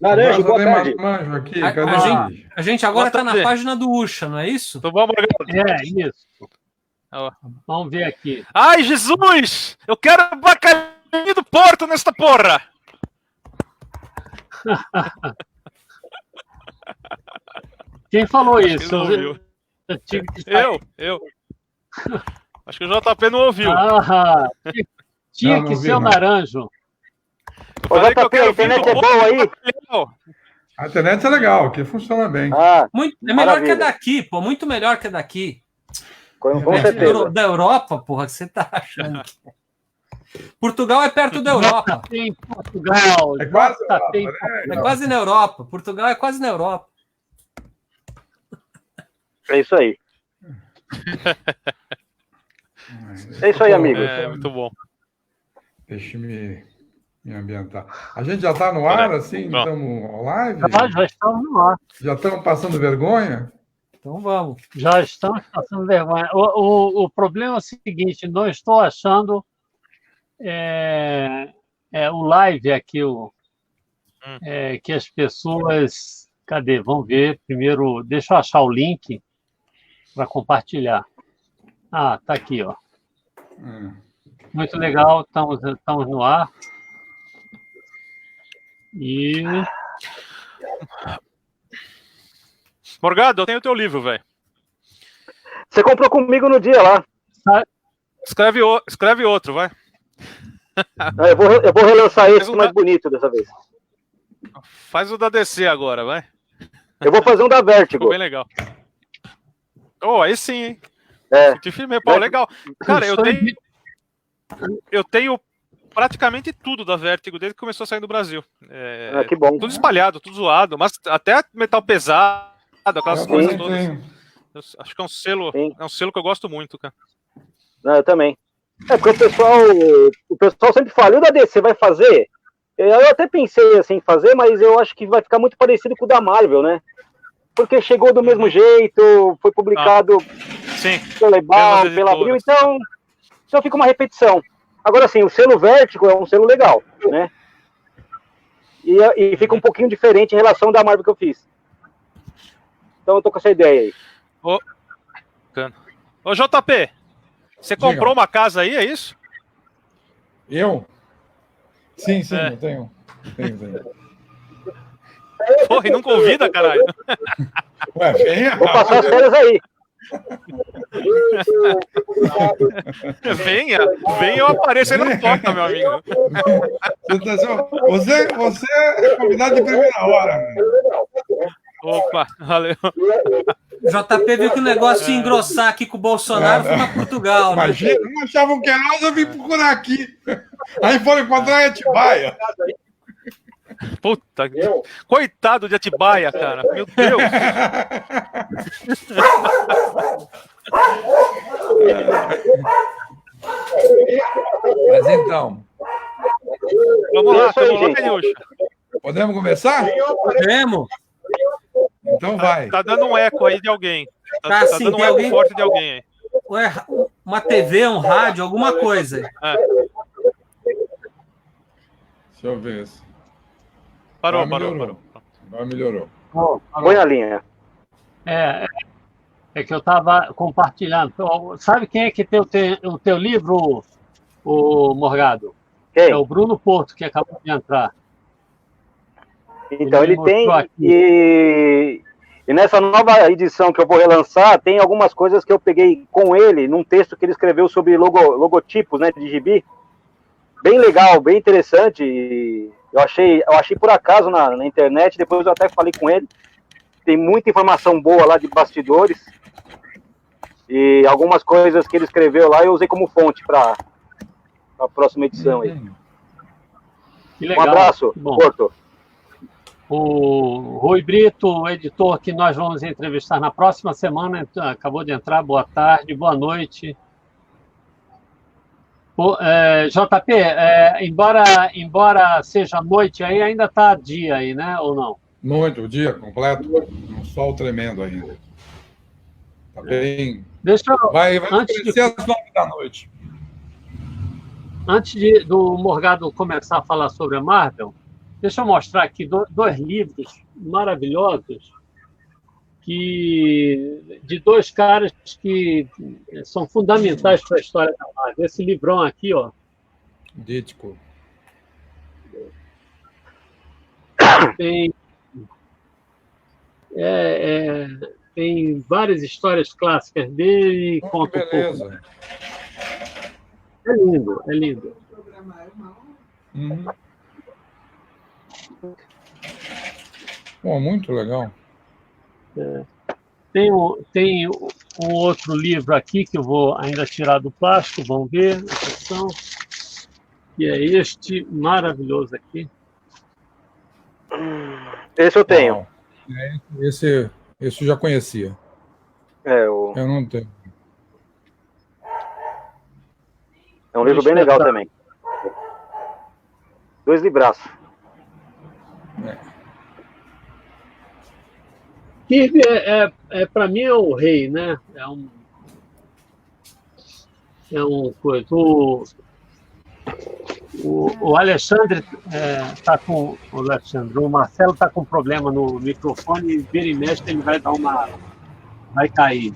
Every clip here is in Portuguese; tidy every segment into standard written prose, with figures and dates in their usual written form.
Naranjo, boa tarde. Manjo aqui, a gente agora está na página do Ucha, não é isso? Tudo bom, Morgado? É, isso. Vamos ver aqui. Ai, Jesus! Eu quero bacalhinho do Porto nesta porra! Quem falou isso? Eu. Acho que o JP não ouviu. Tinha que ser o Naranjo. Ô, JP, a internet é boa aí? A internet é legal, aqui funciona bem. É melhor que a daqui, pô. Muito melhor que a daqui. Com certeza. Da Europa, porra, que você tá achando? Portugal é perto da Europa. Tem Portugal. É quase, é quase na Europa. Portugal é quase na Europa. É isso aí. É isso aí, amigos. É, muito bom. Deixa-me me ambientar. A gente já está no ar, assim? Estamos live? Já estamos no ar. Já estamos passando vergonha? Então vamos. Já estamos passando vergonha. O problema é o seguinte, não estou achando o live aqui, que as pessoas... Cadê? Vamos ver. Primeiro, deixa eu achar o link para compartilhar. Tá aqui, ó. Muito legal, estamos no ar. E... Morgado, eu tenho o teu livro, velho. Você comprou comigo no dia lá. Escreve outro, vai. Eu vou relançar esse mais bonito dessa vez. Faz o da DC agora, vai. Eu vou fazer um da Vertigo. Ficou bem legal. Aí sim, hein? Te filmei, pô, legal. Cara, eu tenho praticamente tudo da Vertigo desde que começou a sair do Brasil. Que bom. Tudo espalhado, tudo zoado, mas até metal pesado, aquelas coisas todas. Acho que é um selo que eu gosto muito, cara. Eu também. Porque o pessoal sempre fala, e o da DC vai fazer? Eu até pensei assim em fazer, mas eu acho que vai ficar muito parecido com o da Marvel, né? Porque chegou do mesmo jeito, foi publicado pela Ebal, pela Abril, então fica uma repetição. Agora, assim, o selo Vertigo é um selo legal, né? E fica um pouquinho diferente em relação da Marvel que eu fiz. Então eu tô com essa ideia aí. Ô JP, você comprou uma casa aí, é isso? Eu? Sim, eu tenho. Porra, e não convida, caralho. Ué, venha. Vou passar as férias aí. Venha, eu apareço aí na porta, meu amigo. Você é convidado de primeira hora. Opa, valeu. JP viu que o negócio ia engrossar aqui com o Bolsonaro, foi para Portugal. Imagina, não achavam que era nós, eu vim procurar aqui. Aí foram encontrar em Atibaia. Puta, coitado de Atibaia, cara. Meu Deus. Mas então. Vamos lá, Caniúcha. Podemos começar? Podemos. Então vai. Tá dando um eco aí de alguém. Tá assim, dando um eco forte de alguém aí. Uma TV, um rádio, alguma coisa. Deixa eu ver isso. Parou. Agora melhorou. Põe a linha. É que eu estava compartilhando. Sabe quem é que tem o teu livro, o Morgado? Quem? É o Bruno Porto, que acabou de entrar. Então ele tem, e nessa nova edição que eu vou relançar, tem algumas coisas que eu peguei com ele, num texto que ele escreveu sobre logotipos, né, de gibi. Bem legal, bem interessante. Eu achei por acaso na internet, depois eu até falei com ele. Tem muita informação boa lá de bastidores. E algumas coisas que ele escreveu lá eu usei como fonte para a próxima edição aí. Que legal. Um abraço, Porto. O Rui Brito, o editor que nós vamos entrevistar na próxima semana, acabou de entrar. Boa tarde, boa noite. JP, embora seja noite aí, ainda está dia aí, né? Ou não? Muito, o dia completo. Um sol tremendo ainda. Tá bem. Vai acontecer às 9 da noite. Antes do Morgado começar a falar sobre a Marvel, Deixa eu mostrar aqui dois livros maravilhosos de dois caras que são fundamentais para a história da Marvel. Esse livrão aqui, ó. Dítico. Tem várias histórias clássicas dele. Que beleza. É lindo, é lindo. Pô, muito legal. Tem um outro livro aqui que eu vou ainda tirar do plástico, vamos ver, atenção, que é este maravilhoso aqui. Esse eu tenho. Esse eu já conhecia. Eu não tenho. É um livro bem legal também. 2 libraços. Kirby para mim é o rei, né? É um coisa. O Alexandre está com o Marcelo está com problema no microfone e vira e mexe ele vai vai cair,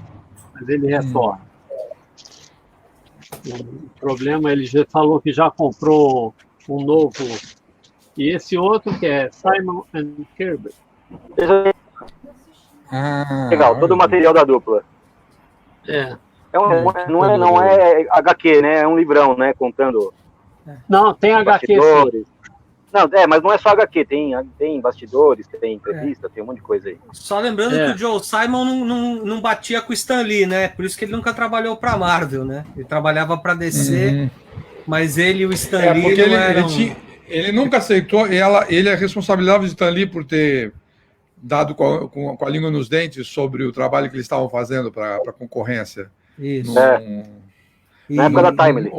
mas ele retorna. O problema, ele já falou que já comprou um novo, e esse outro que é Simon and Kirby. Legal, todo o material da dupla. Não é HQ, né? É um livrão, né? Contando. Não, tem HQ sim. Não, mas não é só HQ, tem bastidores, tem entrevista, tem um monte de coisa aí. Só lembrando que o Joe Simon não batia com o Stan Lee, né? Por isso que ele nunca trabalhou para Marvel, né? Ele trabalhava para DC, mas ele e o Stan Lee porque ele nunca aceitou, ele é responsabilizado de Stan Lee por ter dado com a língua nos dentes sobre o trabalho que eles estavam fazendo para a concorrência. Isso. Na época da Timely.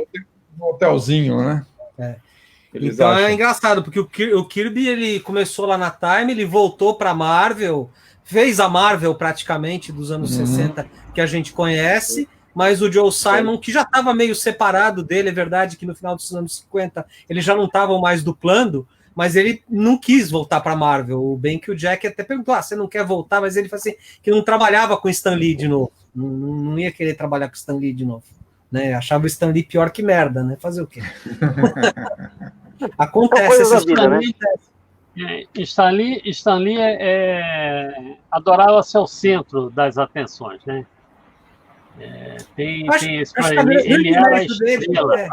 No hotelzinho, né? Então é engraçado, porque o Kirby ele começou lá na Time, ele voltou para a Marvel, fez a Marvel praticamente dos anos 60 que a gente conhece, mas o Joe Simon, que já estava meio separado dele, é verdade que no final dos anos 50 eles já não estavam mais duplando, mas ele não quis voltar para a Marvel. O bem que o Jack até perguntou, você não quer voltar? Mas ele falou assim, que não trabalhava com Stan Lee de novo, não ia querer trabalhar com Stan Lee de novo. Né? Achava o Stan Lee pior que merda, né? Fazer o quê? Acontece essa vida, né? Stan Lee adorava ser o centro das atenções, né? Tem esse ele era a estrela.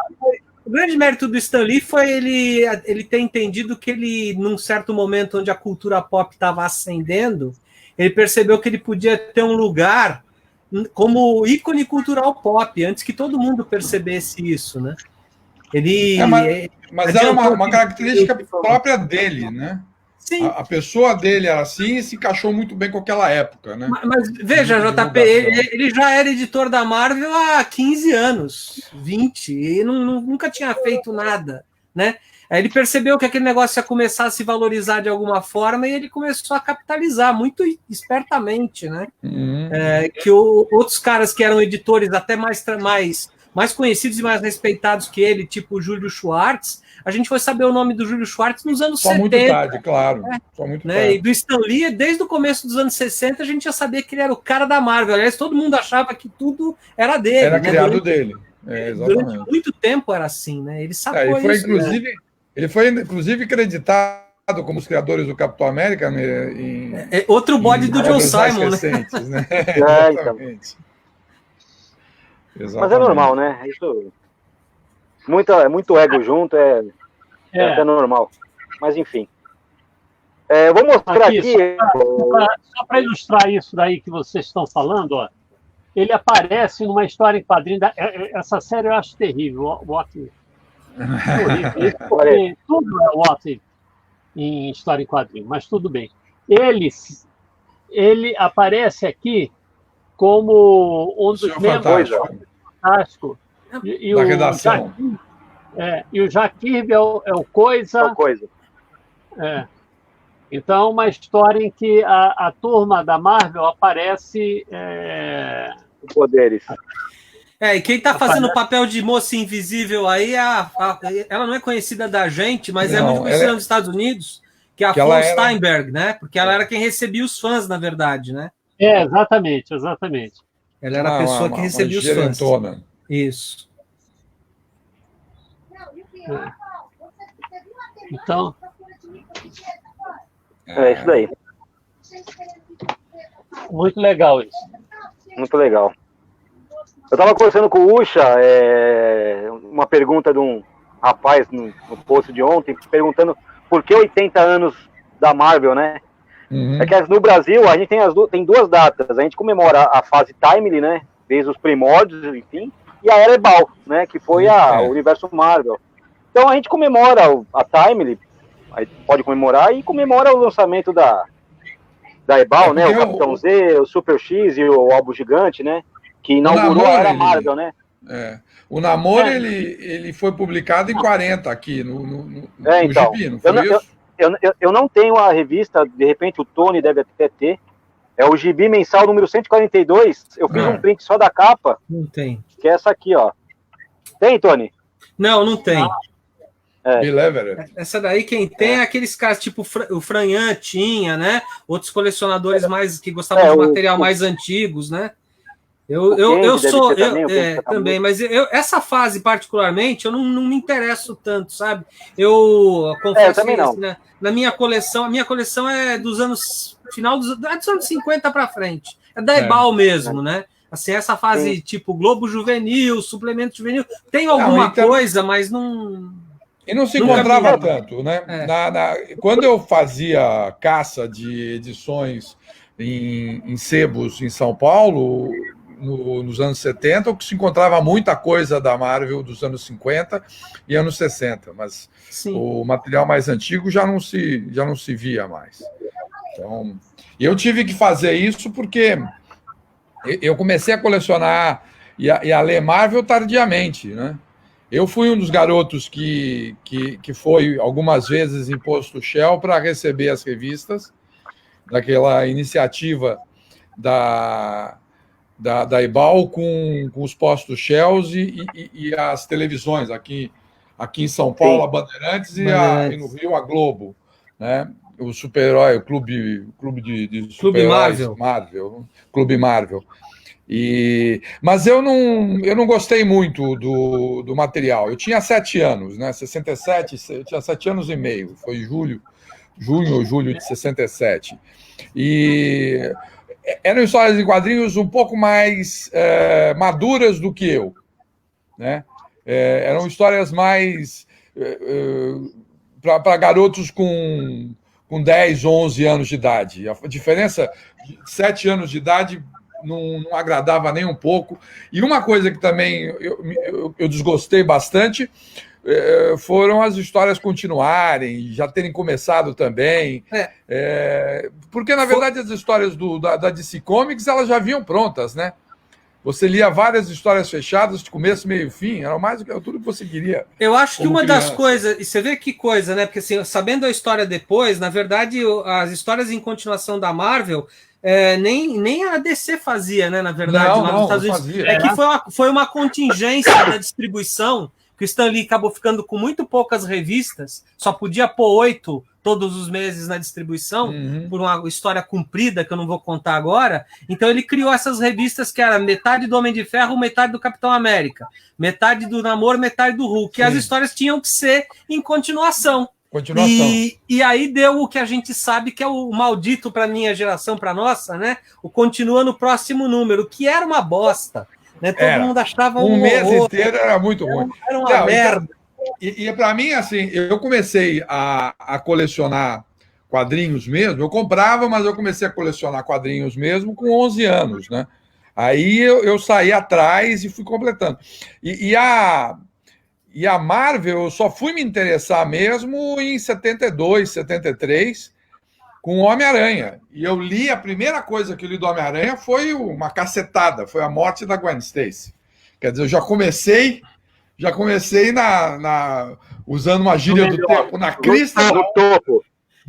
O grande mérito do Stan Lee foi ele ter entendido que ele, num certo momento onde a cultura pop estava ascendendo, ele percebeu que ele podia ter um lugar como ícone cultural pop, antes que todo mundo percebesse isso, né? Mas era uma característica própria dele, né? Sim. A pessoa dele era assim e se encaixou muito bem com aquela época, né? Mas veja, JP, ele já era editor da Marvel há 15 anos, 20, e nunca tinha feito nada, né? Aí ele percebeu que aquele negócio ia começar a se valorizar de alguma forma e ele começou a capitalizar muito espertamente, né? Que outros caras que eram editores até mais conhecidos e mais respeitados que ele, tipo o Júlio Schwartz, a gente foi saber o nome do Júlio Schwartz nos anos 70. Muito tarde, claro. Só muito tarde. E do Stan Lee, desde o começo dos anos 60, a gente já sabia que ele era o cara da Marvel. Aliás, todo mundo achava que tudo era dele. Era criado dele. Exatamente. Durante muito tempo era assim, né? Ele sacou isso. Ele foi, inclusive, creditado como os criadores do Capitão América. Outro bode do Joe Simon, recentes, né? Exatamente. Mas é normal, né? Isso... muito ego junto, é até normal. Mas, enfim. Eu vou mostrar aqui... Só para ilustrar isso daí que vocês estão falando, ó, ele aparece numa história em quadrinho. Essa série eu acho terrível. What If. Tudo é What If em história em quadrinho, mas tudo bem. Ele aparece aqui como um dos membros fantástico. E da redação. E o Jack Kirby é o Coisa. Então, uma história em que a turma da Marvel aparece... poderes. E quem tá fazendo o papel de moça invisível aí, ela não é conhecida da gente, mas é muito conhecida nos Estados Unidos, que é a Flo Steinberg, né? Porque ela era quem recebia os fãs, na verdade, né? Exatamente. Ela era a pessoa que recebia os fãs. Isso. Então... É isso daí. Muito legal isso. Muito legal. Eu estava conversando com o Ucha, uma pergunta de um rapaz no post de ontem, perguntando por que 80 anos da Marvel, né? É que no Brasil a gente tem duas datas. A gente comemora a fase Timely, né? Desde os primórdios, enfim, e a Era Ebal, né? Que foi o universo Marvel. Então a gente comemora a Timely, aí pode comemorar, e comemora o lançamento da Ebal, né? O Capitão Z, o Super X e o Álbum Gigante, né? Que inaugurou a Era Marvel, né? O Namor, ele foi publicado em 40 aqui no então, Gibi, não foi isso? Eu não tenho a revista, de repente o Tony deve até ter. É o Gibi mensal número 142. Eu fiz um print só da capa. Não tem. Que é essa aqui, ó. Tem, Tony? Não tem. Essa daí quem tem é aqueles caras, tipo o Franhan tinha, né? Outros colecionadores mais que gostavam de material mais antigos, né? Eu sou também, mas essa fase particularmente eu não me interesso tanto, sabe? Eu confesso que assim, né, na minha coleção é dos anos final dos anos 50 para frente, é da Ebal mesmo, né? Assim, essa fase tipo Globo Juvenil, suplemento juvenil, tem alguma coisa, mas não. E não se encontrava tanto, né? Quando eu fazia caça de edições em sebos em São Paulo, nos anos 70, o que se encontrava muita coisa da Marvel dos anos 50 e anos 60, mas o material mais antigo já não se via mais. Então, eu tive que fazer isso porque eu comecei a colecionar e a ler Marvel tardiamente, né? Eu fui um dos garotos que foi algumas vezes em posto Shell para receber as revistas daquela iniciativa da Ebal com os postos Shells e as televisões aqui em São Paulo, a Bandeirantes e no Rio a Globo, né? O super-herói, o clube de super-heróis Marvel, Clube Marvel. Mas eu não gostei muito do material. Eu tinha 7 anos, né? 67, eu tinha 7 anos e meio. Foi junho ou julho de 67. E eram histórias em quadrinhos um pouco mais maduras do que eu, né? Eram histórias mais para garotos com 10, 11 anos de idade. A diferença de 7 anos de idade não agradava nem um pouco. E uma coisa que também eu desgostei bastante foram as histórias continuarem, já terem começado também. Porque, na verdade, as histórias da DC Comics elas já vinham prontas, né? Você lia várias histórias fechadas, de começo, meio e fim, era mais do que tudo que você queria. Eu acho que uma das coisas, e você vê que coisa, né? Porque assim, sabendo a história depois, na verdade, as histórias em continuação da Marvel, nem a DC fazia, né? Na verdade, lá nos Estados Unidos. Fazia, que foi uma contingência da distribuição, que o Stan Lee acabou ficando com muito poucas revistas, só podia pôr 8 todos os meses na distribuição, por uma história comprida, que eu não vou contar agora. Então ele criou essas revistas que era metade do Homem de Ferro, metade do Capitão América, metade do Namor, metade do Hulk. E as histórias tinham que ser em continuação. E aí deu o que a gente sabe que é o maldito para minha geração, para nossa, né? O continua no próximo número, que era uma bosta. Né? Todo mundo achava um mês inteiro era muito ruim. Era uma merda. E para mim, assim, eu comecei a colecionar quadrinhos mesmo. Eu comprava, mas eu comecei a colecionar quadrinhos mesmo com 11 anos, né? Aí eu saí atrás e fui completando. E a Marvel, eu só fui me interessar mesmo em 72, 73, com o Homem-Aranha. E eu li, a primeira coisa que eu li do Homem-Aranha foi uma cacetada, foi a morte da Gwen Stacy. Quer dizer, eu já comecei usando uma gíria do tempo, na crista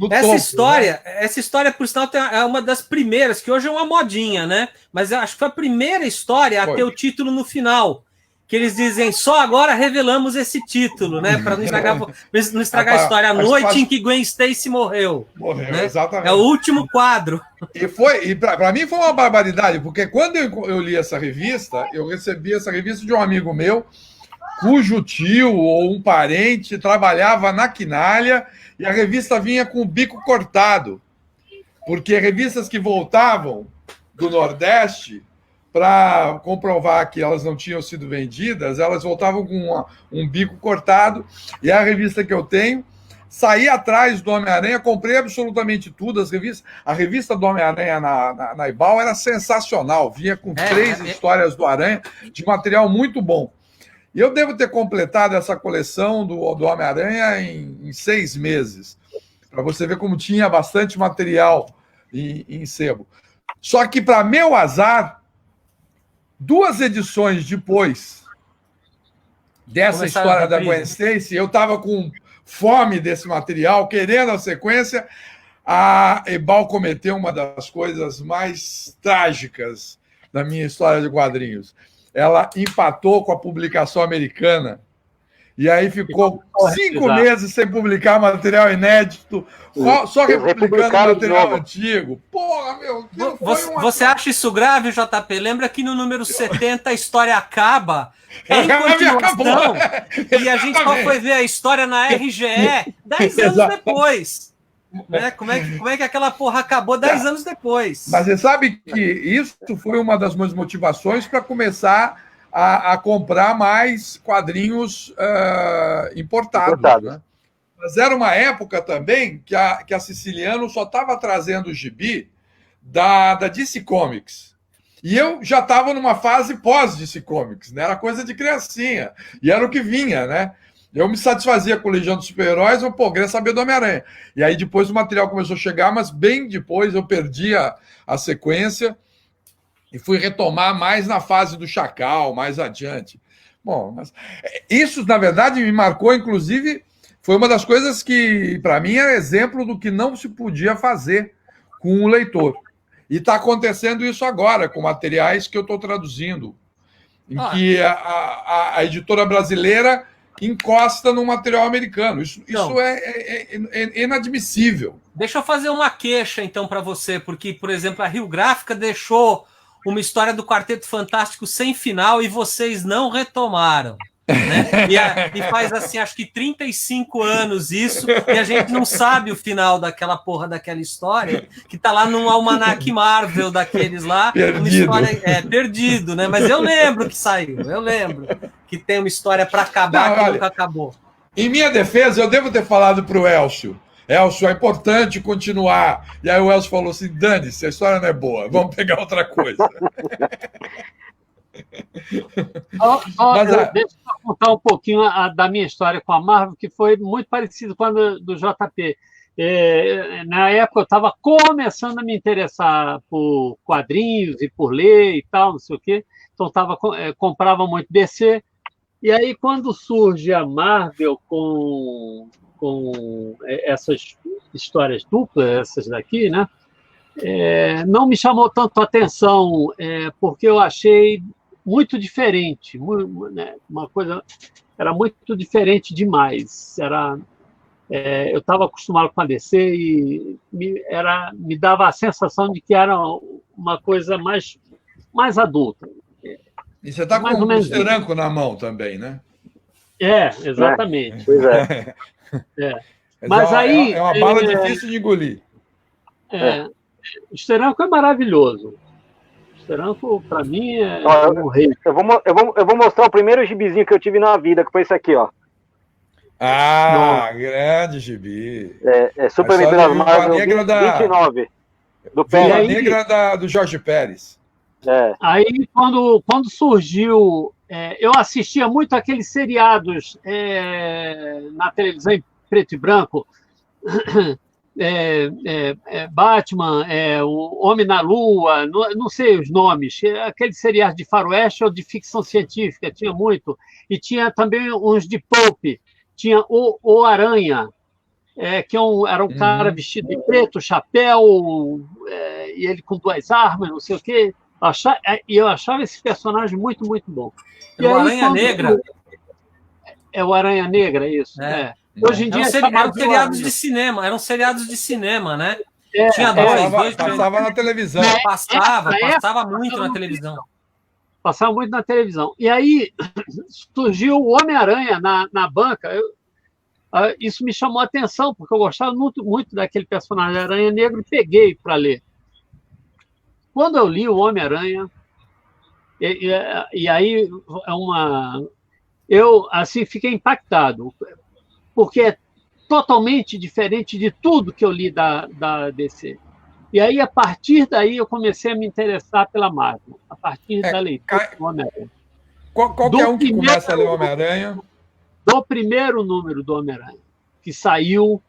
Essa história, por sinal, é uma das primeiras, que hoje é uma modinha, né? Mas eu acho que foi a primeira história a ter o título no final. Que eles dizem, só agora revelamos esse título, né? Para não estragar a história. A noite em que Gwen Stacy morreu. Morreu, né? Exatamente. É o último quadro. E para mim foi uma barbaridade, porque quando eu li essa revista, eu recebi essa revista de um amigo meu, cujo tio ou um parente trabalhava na Quinalha, e a revista vinha com o bico cortado, porque revistas que voltavam do Nordeste, para comprovar que elas não tinham sido vendidas, elas voltavam com um bico cortado, e a revista que eu tenho, saí atrás do Homem-Aranha, comprei absolutamente tudo, as revistas. A revista do Homem-Aranha na Ibal era sensacional, vinha com 3 histórias do Aranha, de material muito bom. E eu devo ter completado essa coleção do Homem-Aranha em 6 meses, para você ver como tinha bastante material em sebo. Só que, para meu azar, 2 edições depois dessa história da Gwen Stacy, eu estava com fome desse material, querendo a sequência. A Ebal cometeu uma das coisas mais trágicas da minha história de quadrinhos. Ela empatou com a publicação americana, e aí ficou 5 meses sem publicar material inédito, só republicando material antigo. Porra, meu, você acha isso grave, JP? Lembra que no número 70 a história acaba em continuação, e a gente só foi ver a história na RGE 10 anos depois. Né? Como é que aquela porra acabou 10 anos depois? Mas você sabe que isso foi uma das minhas motivações para começar a comprar mais quadrinhos importados. Né? Mas era uma época também que a Siciliano só estava trazendo o gibi da DC Comics. E eu já estava numa fase pós-DC Comics, né? Era coisa de criancinha. E era o que vinha, né? Eu me satisfazia com Legião dos Super-Heróis, eu queria saber do Homem-Aranha. E aí depois o material começou a chegar, mas bem depois eu perdi a sequência e fui retomar mais na fase do Chacal, mais adiante. Bom, mas isso, na verdade, me marcou, inclusive, foi uma das coisas que, para mim, era exemplo do que não se podia fazer com o leitor. E está acontecendo isso agora, com materiais que eu estou traduzindo, em que a editora brasileira encosta no material americano. Isso é inadmissível. Deixa eu fazer uma queixa, então, para você, porque, por exemplo, a Rio Gráfica deixou uma história do Quarteto Fantástico sem final e vocês não retomaram. Né? E faz, assim, acho que 35 anos isso, e a gente não sabe o final daquela porra daquela história, que tá lá num almanaque Marvel daqueles lá. Perdido. Uma história, perdido, né? Mas eu lembro que saiu, eu lembro que tem uma história para acabar que nunca acabou. Em minha defesa, eu devo ter falado pro Elcio, é importante continuar. E aí o Elcio falou assim, dane-se, a história não é boa, vamos pegar outra coisa. Deixa eu contar um pouquinho da minha história com a Marvel, que foi muito parecido com a do JP. Na época eu estava começando a me interessar por quadrinhos e por ler e tal, não sei o quê. Então comprava muito DC. E aí, quando surge a Marvel com essas histórias duplas, essas daqui, né? Não me chamou tanto a atenção, porque eu achei muito diferente, né? Uma coisa era muito diferente demais. Eu estava acostumado com a DC e me dava a sensação de que era uma coisa mais adulta. E você está com um Steranko na mão também, né? Exatamente. Pois é. Mas aí é uma bala difícil de engolir. O Steranko é maravilhoso. O Steranko, para mim, é um rei. Eu vou mostrar o primeiro gibizinho que eu tive na vida, que foi esse aqui, ó. Grande gibi. Superman das Marvel 29. Do Viúva Negra do Jorge Pérez. Aí, quando surgiu... eu assistia muito aqueles seriados na televisão em preto e branco, Batman, o Homem na Lua, não sei os nomes, aqueles seriados de faroeste ou de ficção científica, tinha muito, e tinha também uns de pulp, tinha o Aranha, que era um cara vestido de preto, chapéu, e ele com 2 armas, não sei o quê. E eu achava esse personagem muito, muito bom. E o Aranha Negra. É o Aranha Negra, isso. Hoje em dia eram seriados de cinema, né? Tinha dois. Passava na televisão. Passava muito na televisão. Passava muito na televisão. E aí surgiu o Homem-Aranha na banca. Isso me chamou a atenção, porque eu gostava muito, muito daquele personagem Aranha Negro e peguei para ler. Quando eu li o Homem-Aranha, e aí eu assim fiquei impactado, porque é totalmente diferente de tudo que eu li da DC. E aí, a partir daí, eu comecei a me interessar pela Marvel, a partir da leitura do Homem-Aranha. Qualquer um que começa a ler o Homem-Aranha... Do primeiro número do Homem-Aranha, que saiu,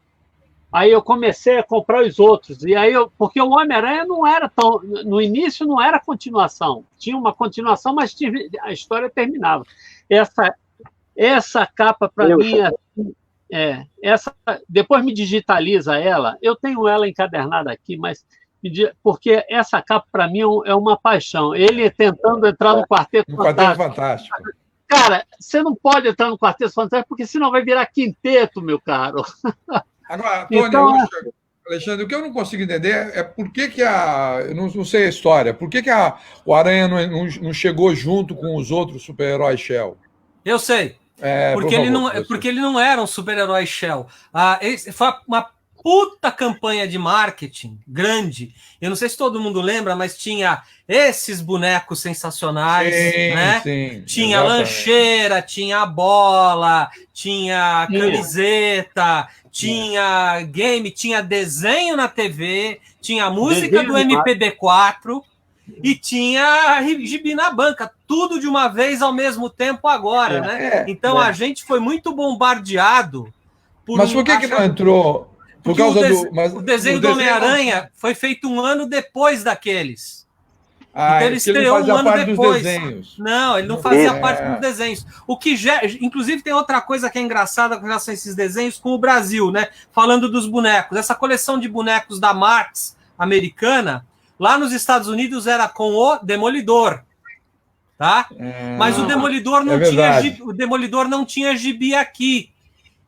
aí eu comecei a comprar os outros. E aí porque o Homem-Aranha não era tão... No início não era continuação. Tinha uma continuação, mas a história terminava. Essa capa, para mim, depois me digitaliza ela. Eu tenho ela encadernada aqui, mas porque essa capa, para mim, é uma paixão. Ele tentando entrar no Quarteto Fantástico. Cara, você não pode entrar no Quarteto Fantástico, porque senão vai virar quinteto, meu caro. Agora, Tony, Alexandre, o que eu não consigo entender é por que eu não sei a história, por que o Aranha não chegou junto com os outros super-heróis Shell? Eu sei. Porque ele não era um super-herói Shell. Foi uma puta campanha de marketing grande. Eu não sei se todo mundo lembra, mas tinha esses bonecos sensacionais, né? Sim, tinha lancheira, tinha a bola, tinha camiseta, tinha game, tinha desenho na TV, tinha música do MPB4 e tinha gibi na banca, tudo de uma vez ao mesmo tempo agora, né? Então a gente foi muito bombardeado. Mas por que não entrou? Por causa o desenho do Homem-Aranha foi feito um ano depois daqueles. Então ele estreou um ano depois. Não, ele não fazia parte dos desenhos. O que inclusive tem outra coisa que é engraçada com relação a esses desenhos com o Brasil, né? Falando dos bonecos. Essa coleção de bonecos da Marx americana, lá nos Estados Unidos era com o Demolidor. Tá? Mas o Demolidor não tinha gibi aqui.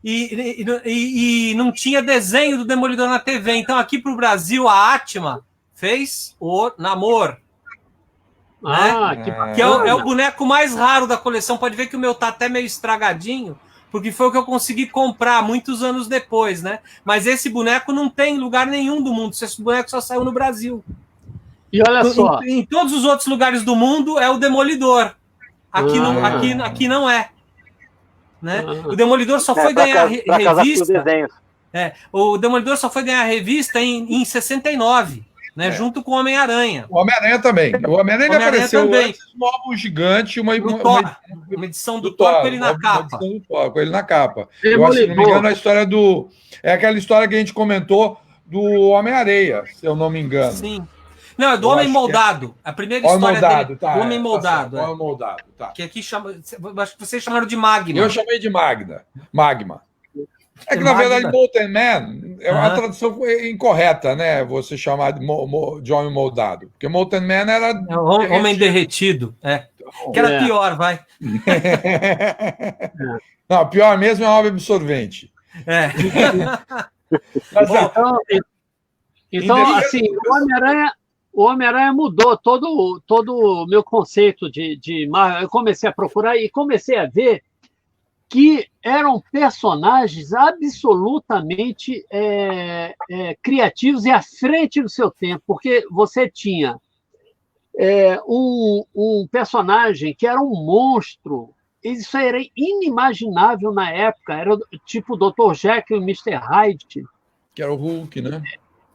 E não tinha desenho do Demolidor na TV. Então, aqui para o Brasil, a Atma fez o Namor. Que é o boneco mais raro da coleção. Pode ver que o meu tá até meio estragadinho, porque foi o que eu consegui comprar muitos anos depois, né? Mas esse boneco não tem em lugar nenhum do mundo. Esse boneco só saiu no Brasil. E olha só. Em todos os outros lugares do mundo é o Demolidor. Aqui não é. Né? O Demolidor só foi ganhar revista. O Demolidor só foi ganhar revista em 69, né? Junto com o Homem-Aranha. O Homem-Aranha também. O Homem-Aranha apareceu antes no álbum gigante, uma edição do Thor com ele na capa. Com ele na capa. Eu acho, se não me engano, a história é aquela história que a gente comentou do Homem-Areia, se eu não me engano. Sim. Não, é do Homem Moldado. A primeira história dele. Tá, do Homem Moldado. Homem Moldado, tá. Que aqui chama. Acho que vocês chamaram de Magma. Eu chamei de Magma. É que, na verdade, Molten Man é uma tradução incorreta, né? Você chamar de Homem Moldado. Porque Molten Man era. Homem derretido. Que era pior, vai. Não, pior mesmo é homem absorvente. Então, assim, o Homem-Aranha mudou todo o meu conceito de Marvel. Eu comecei a procurar e comecei a ver que eram personagens absolutamente criativos e à frente do seu tempo, porque você tinha um personagem que era um monstro. Isso era inimaginável na época, era tipo o Dr. Jekyll e o Mr. Hyde. Que era o Hulk, né?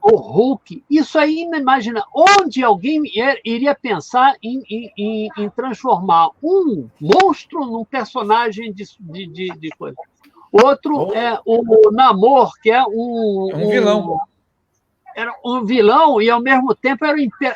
O Hulk, isso aí inimaginável. Onde alguém iria pensar em transformar um monstro num personagem de coisa? Outro é o Namor, que é um vilão. era um vilão e, ao mesmo tempo,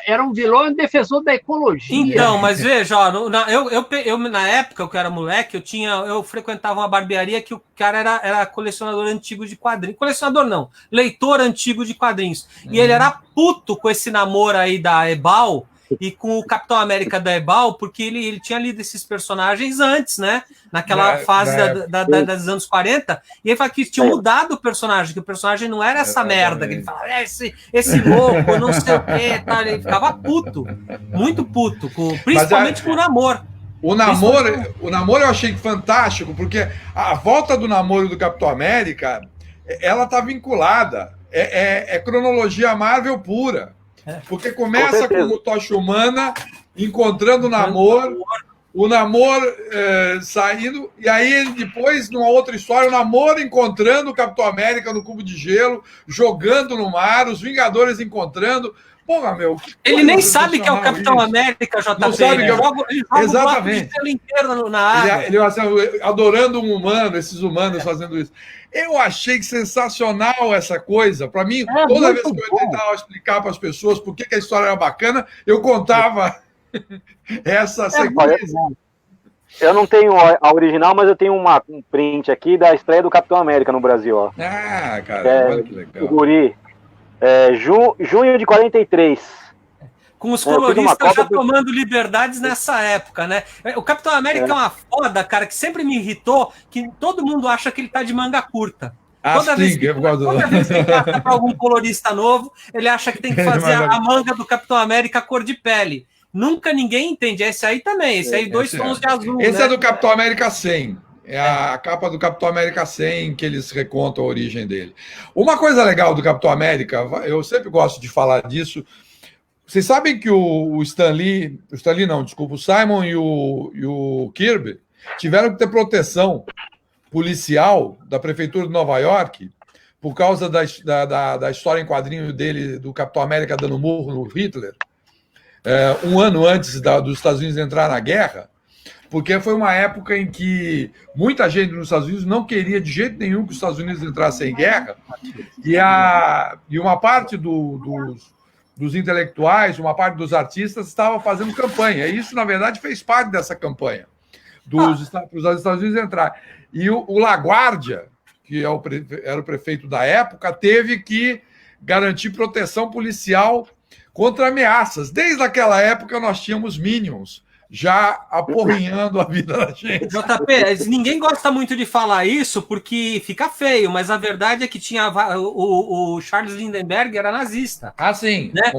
era um vilão e um defensor da ecologia. Então, mas veja, ó, na época que eu era moleque, eu frequentava uma barbearia que o cara era colecionador antigo de quadrinhos. Colecionador não, leitor antigo de quadrinhos. E ele era puto com esse namoro aí da Ebal e com o Capitão América da Ebal, porque ele tinha lido esses personagens antes, né? Naquela fase dos anos 40, e ele fala que tinha mudado o personagem, que o personagem não era essa merda, que ele falava, esse louco, não sei o quê, tá? Ele ficava puto, muito puto, principalmente com o namoro. O namoro eu achei fantástico, porque a volta do namoro do Capitão América, ela tá vinculada, é cronologia Marvel pura. Porque começa com o Tocha Humana encontrando o Namor saindo, e aí depois, numa outra história, o Namor encontrando o Capitão América no cubo de gelo, jogando no mar, os Vingadores encontrando. Porra, meu. Ele nem sabe que é o Capitão América, JP. Não sabe que ele joga exatamente. O inteiro na água. Ele assim, adorando um humano, esses humanos fazendo isso. Eu achei sensacional essa coisa. Para mim, toda vez que eu tentava explicar para as pessoas por que a história era bacana, eu contava essa sequência. Eu não tenho a original, mas eu tenho um print aqui da estreia do Capitão América no Brasil. Ó. Ah, cara, olha que legal. O guri. Junho de 43. Com os coloristas já tomando liberdades nessa época, né? O Capitão América é uma foda, cara, que sempre me irritou, que todo mundo acha que ele tá de manga curta. Toda vez que ele passa para algum colorista novo, ele acha que tem que fazer a manga do Capitão América cor de pele. Nunca ninguém entende. Esse aí também, esse aí 2 tons de azul. Esse é do Capitão América 100. É a capa do Capitão América 100 que eles recontam a origem dele. Uma coisa legal do Capitão América, eu sempre gosto de falar disso. Vocês sabem que o Simon e o Kirby tiveram que ter proteção policial da Prefeitura de Nova York por causa da história em quadrinho dele, do Capitão América dando murro no Hitler, um ano antes dos Estados Unidos entrar na guerra, porque foi uma época em que muita gente nos Estados Unidos não queria de jeito nenhum que os Estados Unidos entrassem em guerra, e uma parte dos intelectuais, uma parte dos artistas estava fazendo campanha. E isso, na verdade, fez parte dessa campanha para os Estados Unidos entrar. E o LaGuardia, que era o prefeito da época, teve que garantir proteção policial contra ameaças. Desde aquela época, nós tínhamos Minions já aporrinhando a vida da gente. JP, ninguém gosta muito de falar isso porque fica feio, mas a verdade é que tinha o Charles Lindbergh era nazista. Ah, sim. Né?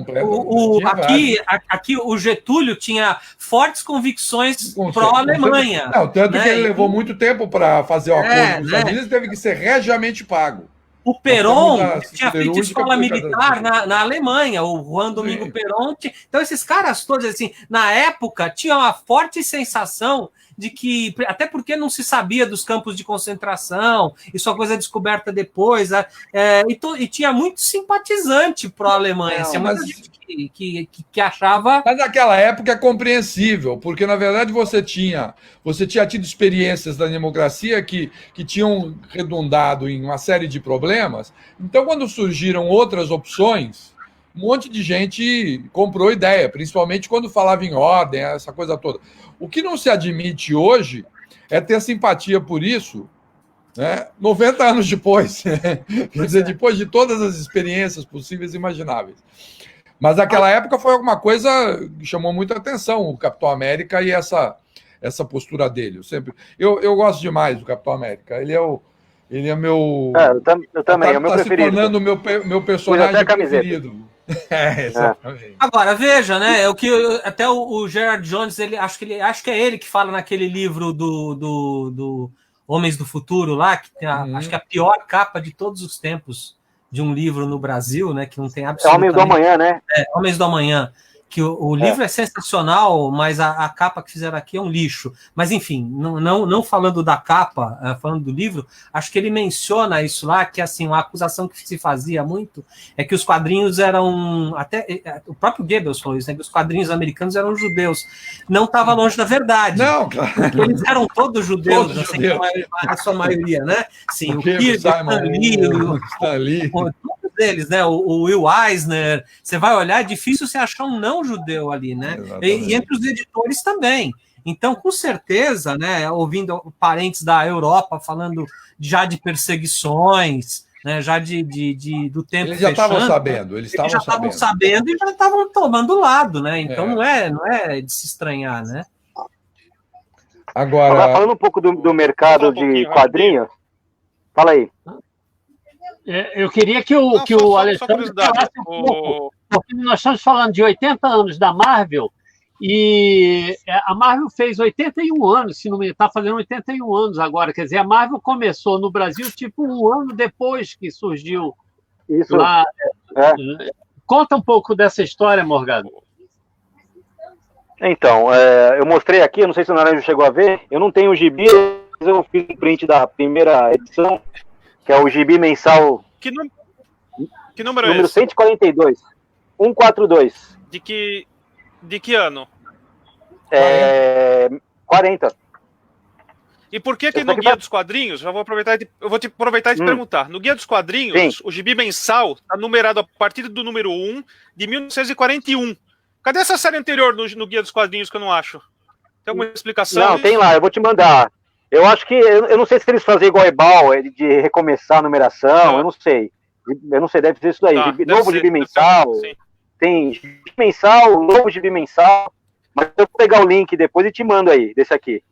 Aqui o Getúlio tinha fortes convicções pró-Alemanha. Tanto que ele levou muito tempo para fazer o acordo com os Estados Unidos, teve que ser regiamente pago. O Perón tinha feito escola militar na Alemanha, o Juan Domingo Perón. Então, esses caras todos, assim, na época, tinham uma forte sensação de que, até porque não se sabia dos campos de concentração, isso é uma coisa descoberta depois, e tinha muito simpatizante pró-Alemanha. Muita gente que achava... Mas naquela época é compreensível, porque, na verdade, você tinha tido experiências da democracia que tinham redundado em uma série de problemas. Então, quando surgiram outras opções, um monte de gente comprou ideia, principalmente quando falava em ordem, essa coisa toda. O que não se admite hoje é ter simpatia por isso, né, 90 anos depois. Quer dizer, depois de todas as experiências possíveis e imagináveis. Mas naquela época foi alguma coisa que chamou muita atenção, o Capitão América e essa postura dele. Eu gosto demais do Capitão América. Ele é meu... eu também, é o meu preferido. Está se tornando meu personagem preferido. Exatamente. Agora, veja, né? Até o Gerard Jones, acho que é ele que fala naquele livro do Homens do Futuro lá, que tem acho que a pior capa de todos os tempos de um livro no Brasil, né? Que não tem absolutamente... Homens do Amanhã, né? Homens do Amanhã. Que o livro é sensacional, mas a capa que fizeram aqui é um lixo. Mas, enfim, não falando da capa, falando do livro, acho que ele menciona isso lá, que assim, uma acusação que se fazia muito é que os quadrinhos eram... Até o próprio Goebbels falou isso, né, que os quadrinhos americanos eram judeus. Não estava longe da verdade. Não, claro. Eles eram todos judeus, a sua maioria, né? Sim, o Kirby, o Stan Lee, deles, né? O Will Eisner, você vai olhar, é difícil você achar um não-judeu ali, né? E entre os editores também. Então, com certeza, né, ouvindo parentes da Europa falando já de perseguições, né, já do tempo eles já estavam sabendo, eles já estavam sabendo e já estavam tomando lado, né? Então não é de se estranhar, né? Agora falando um pouco do mercado de quadrinhos, fala aí. Eu queria que o Alexandre falasse um pouco, porque nós estamos falando de 80 anos da Marvel, e a Marvel fez 81 anos, se não me engano, está fazendo 81 anos agora. Quer dizer, a Marvel começou no Brasil tipo um ano depois que surgiu isso lá. Conta um pouco dessa história, Morgado. Então, eu mostrei aqui, eu não sei se o Naranjo chegou a ver, eu não tenho o gibi, mas eu fiz o print da primeira edição, que é o gibi mensal. Que número é esse? Número 142. 142. De que ano? 40. E por que no Guia dos Quadrinhos, eu vou te aproveitar e te perguntar, no Guia dos Quadrinhos, sim, o gibi mensal está numerado a partir do número 1 de 1941. Cadê essa série anterior no Guia dos Quadrinhos que eu não acho? Tem alguma explicação? Não, tem lá, eu vou te mandar. Eu acho que, eu não sei se eles fazem igual Ebal, de recomeçar a numeração, eu não sei. Eu não sei, deve ser isso daí. Novo gibi mensal, tem gibi mensal, novo gibi mensal, mas eu vou pegar o link depois e te mando aí, desse aqui.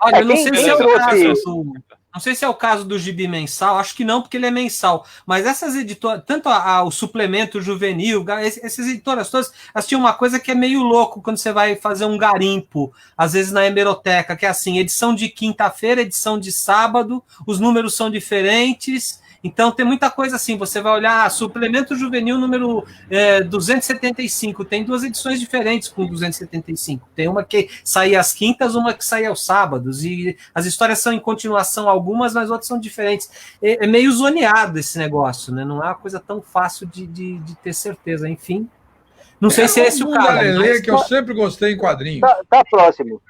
Olha, eu não sei se é o caso, não sei se é o caso do gibi mensal, acho que não, porque ele é mensal, mas essas editoras, tanto o suplemento juvenil, essas editoras todas, elas tinham uma coisa que é meio louco quando você vai fazer um garimpo, às vezes na hemeroteca, que é assim, edição de quinta-feira, edição de sábado, os números são diferentes. Então tem muita coisa assim, você vai olhar suplemento juvenil número 275, tem 2 edições diferentes com 275, tem uma que sai às quintas, uma que sai aos sábados, e as histórias são em continuação algumas, mas outras são diferentes. É meio zoneado esse negócio, né? Não é uma coisa tão fácil de ter certeza, enfim. Não sei se é esse o caso. Mas que eu sempre gostei em quadrinhos. Tá próximo.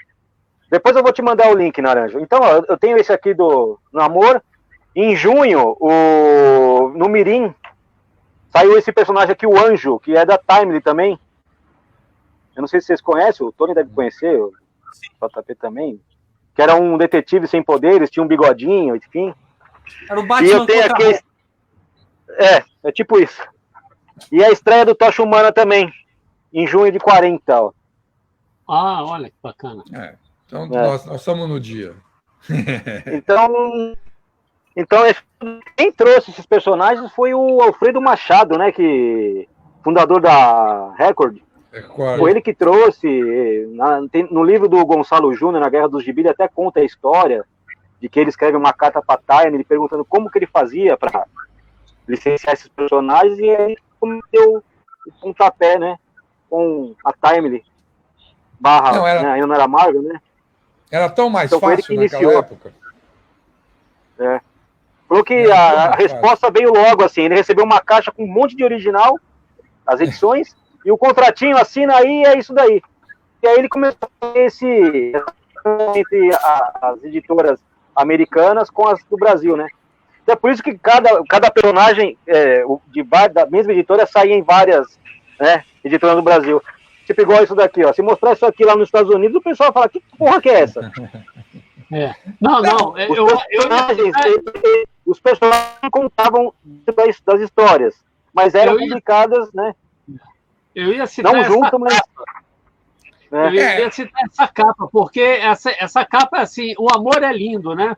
Depois eu vou te mandar o link, Naranjo. Então, eu tenho esse aqui do Namor. Em junho, no Mirim, saiu esse personagem aqui, o Anjo, que é da Timely também. Eu não sei se vocês conhecem, o Tony deve conhecer, o JP também. Que era um detetive sem poderes, tinha um bigodinho, enfim. Era o Batman. E eu tenho aqui. É tipo isso. E a estreia do Tocha Humana também, em junho de 40. Ó. Ah, olha que bacana. Então, nós estamos no dia. Então, quem trouxe esses personagens foi o Alfredo Machado, né? Fundador da Record. Foi ele que trouxe. No livro do Gonçalo Júnior, Na Guerra dos Gibis, ele até conta a história de que ele escreve uma carta para a Time, ele perguntando como que ele fazia para licenciar esses personagens, e aí cometeu o pontapé, né? Com a Timely. Ainda não era Marvel, né? Era tão mais fácil naquela época. Falou que a resposta veio logo, assim, ele recebeu uma caixa com um monte de original, as edições, e o contratinho assina aí, é isso daí. E aí ele começou a fazer entre as editoras americanas com as do Brasil, né? Então é por isso que cada personagem da mesma editora saía em várias, né, editoras do Brasil. Tipo igual isso daqui, ó. Se mostrar isso aqui lá nos Estados Unidos, o pessoal fala, que porra que é essa? Os personagens contavam das histórias, mas eram publicadas, né? Eu ia citar não junto, mas... Eu ia citar essa capa, porque essa capa, assim, o amor é lindo, né?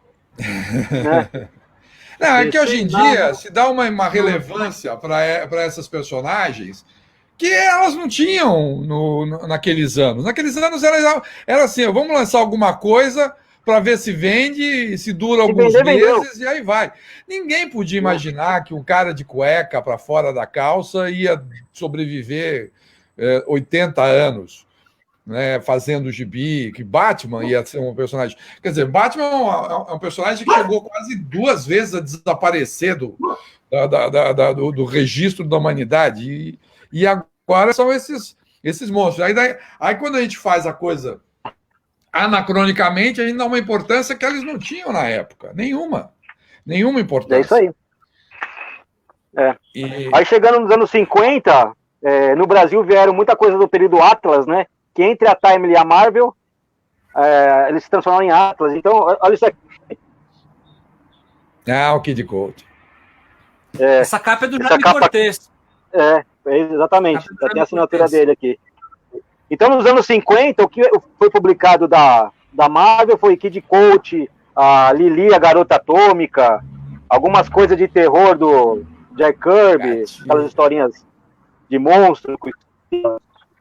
Não, é que hoje em dia se dá uma relevância para essas personagens que elas não tinham naqueles anos. Naqueles anos era assim, vamos lançar alguma coisa para ver se vende, se dura alguns meses, e aí vai. Ninguém podia imaginar que um cara de cueca para fora da calça ia sobreviver 80 anos, né, fazendo gibi, que Batman ia ser um personagem... Quer dizer, Batman é um personagem que chegou quase 2 vezes a desaparecer do registro da humanidade, e agora são esses monstros. Aí quando a gente faz a coisa anacronicamente, a gente dá uma importância que eles não tinham na época. Nenhuma importância. É isso aí. Aí chegando nos anos 50, no Brasil vieram muita coisa do período Atlas, né? Que entre a Timely e a Marvel, eles se transformaram em Atlas. Então, olha isso aqui. O Kid Colt. Essa capa é do Jaime Cortez. Exatamente. Já tem a assinatura dele aqui. Então, nos anos 50, o que foi publicado da Marvel foi Kid Colt, a Lili, a Garota Atômica, algumas coisas de terror do Jack Kirby, aquelas historinhas de monstros,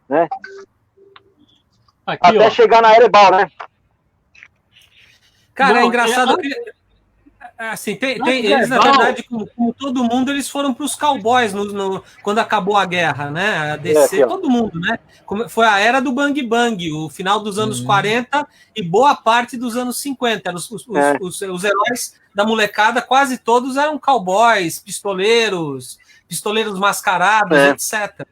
né? Aqui, até chegar na Erebal, né? Cara, é engraçado que assim, eles, na verdade, como todo mundo, eles foram para os cowboys quando acabou a guerra, né? A DC, todo mundo, né? Foi a era do Bang Bang, o final dos anos 40 e boa parte dos anos 50. Os heróis da molecada, quase todos eram cowboys, pistoleiros mascarados, etc.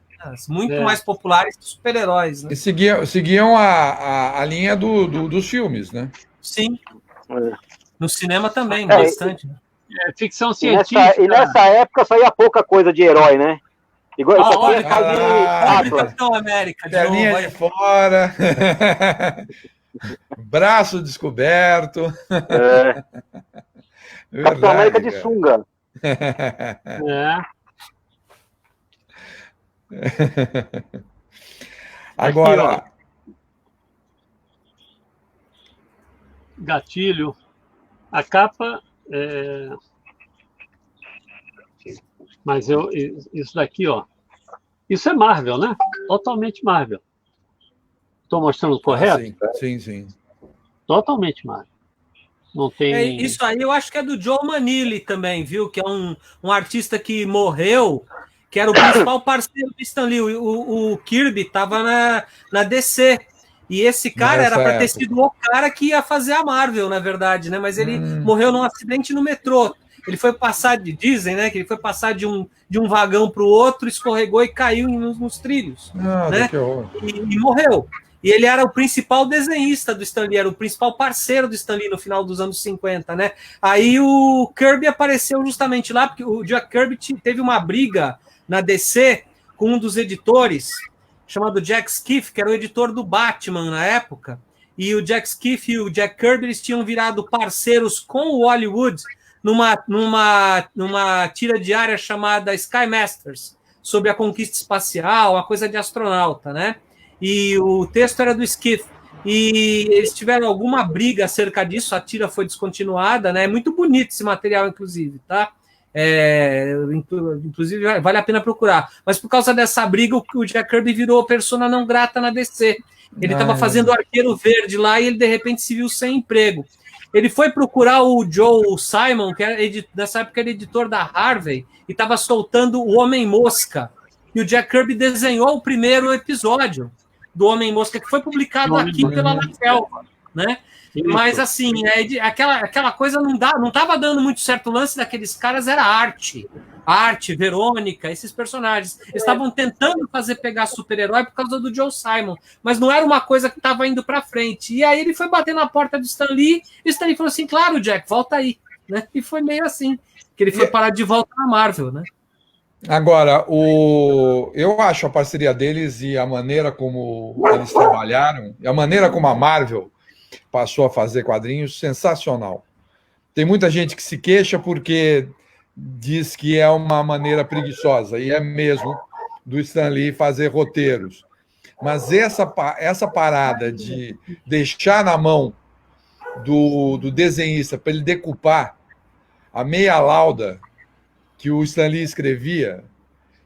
Muito mais populares que super-heróis. Né? E seguiam a linha dos filmes, né? Sim. No cinema também, bastante. Ficção científica. E nessa época saía pouca coisa de herói, né? Igual isso aqui olha Capitão América. De linha de fora. Braço descoberto. Capitão América de sunga. Agora. Aqui, gatilho. A capa. Mas isso daqui, ó. Isso é Marvel, né? Totalmente Marvel. Estou mostrando correto? Sim. Totalmente Marvel. Não tem. Isso aí eu acho que é do Joe Manilli também, viu? Que é um artista que morreu, que era o principal parceiro do Stan Lee. O Kirby estava na DC. E esse cara era para ter sido o cara que ia fazer a Marvel, na verdade, né? Mas ele morreu num acidente no metrô. Ele foi passar dizem, né? Que ele foi passar de um vagão para o outro, escorregou e caiu nos trilhos. Né? E morreu. E ele era o principal desenhista do Stan Lee, era o principal parceiro do Stan Lee no final dos anos 50, né? Aí o Kirby apareceu justamente lá, porque o Jack Kirby teve uma briga na DC com um dos editores, chamado Jack Skiff, que era o editor do Batman na época, e o Jack Skiff e o Jack Kirby eles tinham virado parceiros com o Hollywood numa tira diária chamada Sky Masters, sobre a conquista espacial, uma coisa de astronauta, né? E o texto era do Skiff, e eles tiveram alguma briga acerca disso, a tira foi descontinuada, né? É muito bonito esse material, inclusive, tá? Inclusive vale a pena procurar, mas por causa dessa briga o Jack Kirby virou persona não grata na DC. Ele estava fazendo Arqueiro Verde lá e ele de repente se viu sem emprego. Ele foi procurar o Joe Simon, que era nessa época era editor da Harvey, e estava soltando o Homem-Mosca, e o Jack Kirby desenhou o primeiro episódio do Homem-Mosca, que foi publicado aqui pela La Selva, né? Mas assim, aquela coisa não estava dando muito certo. O lance daqueles caras era arte, Verônica, esses personagens. Eles estavam tentando pegar super-herói por causa do Joe Simon, mas não era uma coisa que estava indo para frente. E aí ele foi bater na porta do Stan Lee, e o Stan Lee falou assim: claro, Jack, volta aí, né? E foi meio assim que ele foi parar de volta na Marvel, né? Agora, eu acho a parceria deles e a maneira como eles trabalharam, e a maneira como a Marvel passou a fazer quadrinhos, sensacional. Tem muita gente que se queixa porque diz que é uma maneira preguiçosa, e é mesmo, do Stan Lee fazer roteiros. Mas essa parada de deixar na mão do desenhista para ele decupar a meia lauda que o Stan Lee escrevia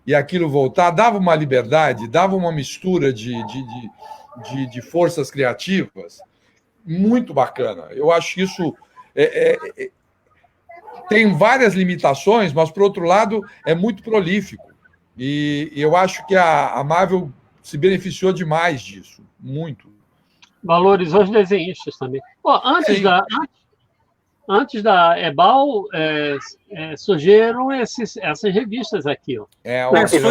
e aquilo voltar, dava uma liberdade, dava uma mistura de forças criativas muito bacana. Eu acho que isso tem várias limitações, mas, por outro lado, é muito prolífico. E eu acho que a Marvel se beneficiou demais disso. Muito. Valorizou os desenhistas também. Antes da Ebal, surgiram essas revistas aqui. Ó.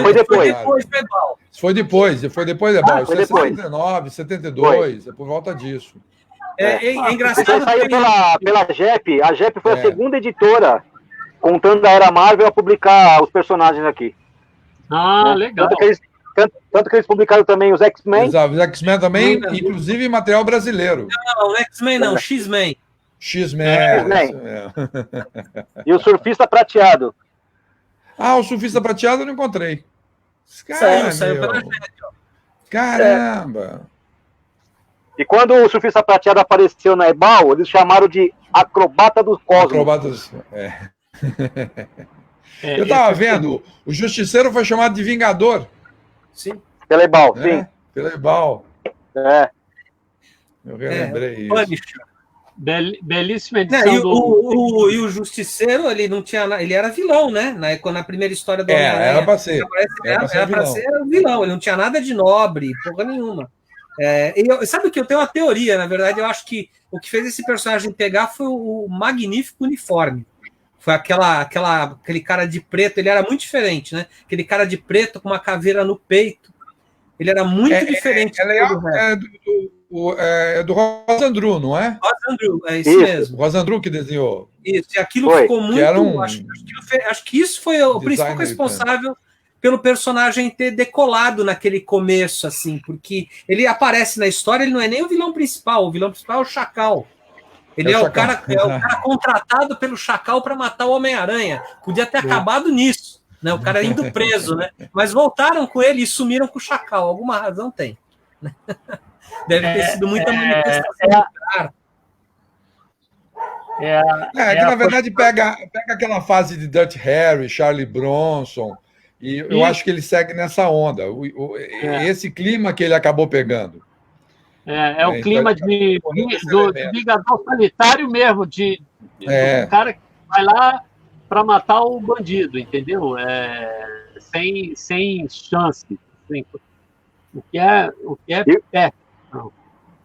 Foi depois. Foi depois da Ebal. Isso é 79, 72, é por volta disso. É engraçado. Isso saiu pela JEP. A JEP foi a segunda editora contando a Era Marvel, a publicar os personagens aqui. Ah, legal. Tanto que eles publicaram também os X-Men. Exato, os X-Men também, inclusive material brasileiro. Não, X-Men não, X-Men. X-Men. E o Surfista Prateado. Ah, o Surfista Prateado eu não encontrei. Saiu pela gente, ó. Caramba! E quando o Surfista Prateado apareceu na Ebal, eles chamaram de Acrobata do Cosmos. Acrobatas, eu tava vendo, o Justiceiro foi chamado de Vingador. Sim. Pela Ebal, sim. Pela Ebal. Eu relembrei isso. Belíssima edição e o Justiceiro, ele não tinha, ele era vilão, né? Na primeira história do Homem-Aranha. Era pra ser. Era pra ser vilão, ele não tinha nada de nobre, porra nenhuma. Sabe que eu tenho uma teoria, na verdade, eu acho que o que fez esse personagem pegar foi o magnífico uniforme. Foi aquele cara de preto, ele era muito diferente, né? Aquele cara de preto com uma caveira no peito. Ele era muito diferente. É do Rosandru, não é? Rosandru, é isso mesmo. O Rosandru que desenhou. Isso, e aquilo ficou muito... Acho que isso foi o principal responsável pelo personagem ter decolado naquele começo, assim, porque ele aparece na história, ele não é nem o vilão principal é o Chacal. Ele é o cara contratado pelo Chacal para matar o Homem-Aranha. Podia ter acabado nisso, né? O cara indo preso, né? Mas voltaram com ele e sumiram com o Chacal. Alguma razão tem. Deve ter sido muita manifestação do cara. Que na verdade pega aquela fase de Dirty Harry, Charlie Bronson, e eu acho que ele segue nessa onda. Esse clima que ele acabou pegando. O clima do Vingador Sanitário mesmo, do cara que vai lá para matar o bandido, entendeu? Sem chance. O que é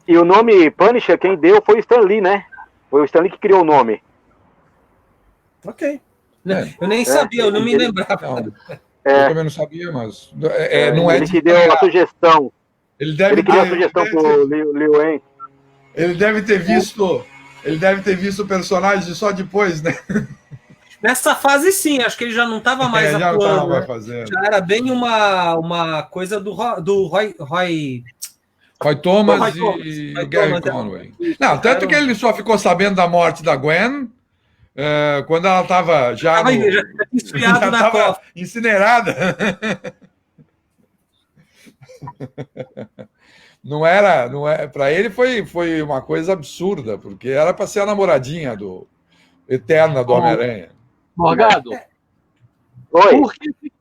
E o nome Punisher, quem deu foi o Stan Lee, né? Foi o Stan Lee que criou o nome. Ok. Eu nem sabia, eu não me lembrava. Eu também não sabia, mas não é ele que deu a sugestão. Ele criou a sugestão pro Liu Wayne. Ele deve ter visto o personagem só depois, né? Nessa fase, sim, acho que ele já não estava mais atuando. Já era bem uma coisa do Roy Thomas e Gary Conway. Não, tanto que ele só ficou sabendo da morte da Gwen quando ela estava já estava incinerada. Não é, para ele foi uma coisa absurda, porque era para ser a namoradinha eterna do Homem-Aranha. Morgado, Oi.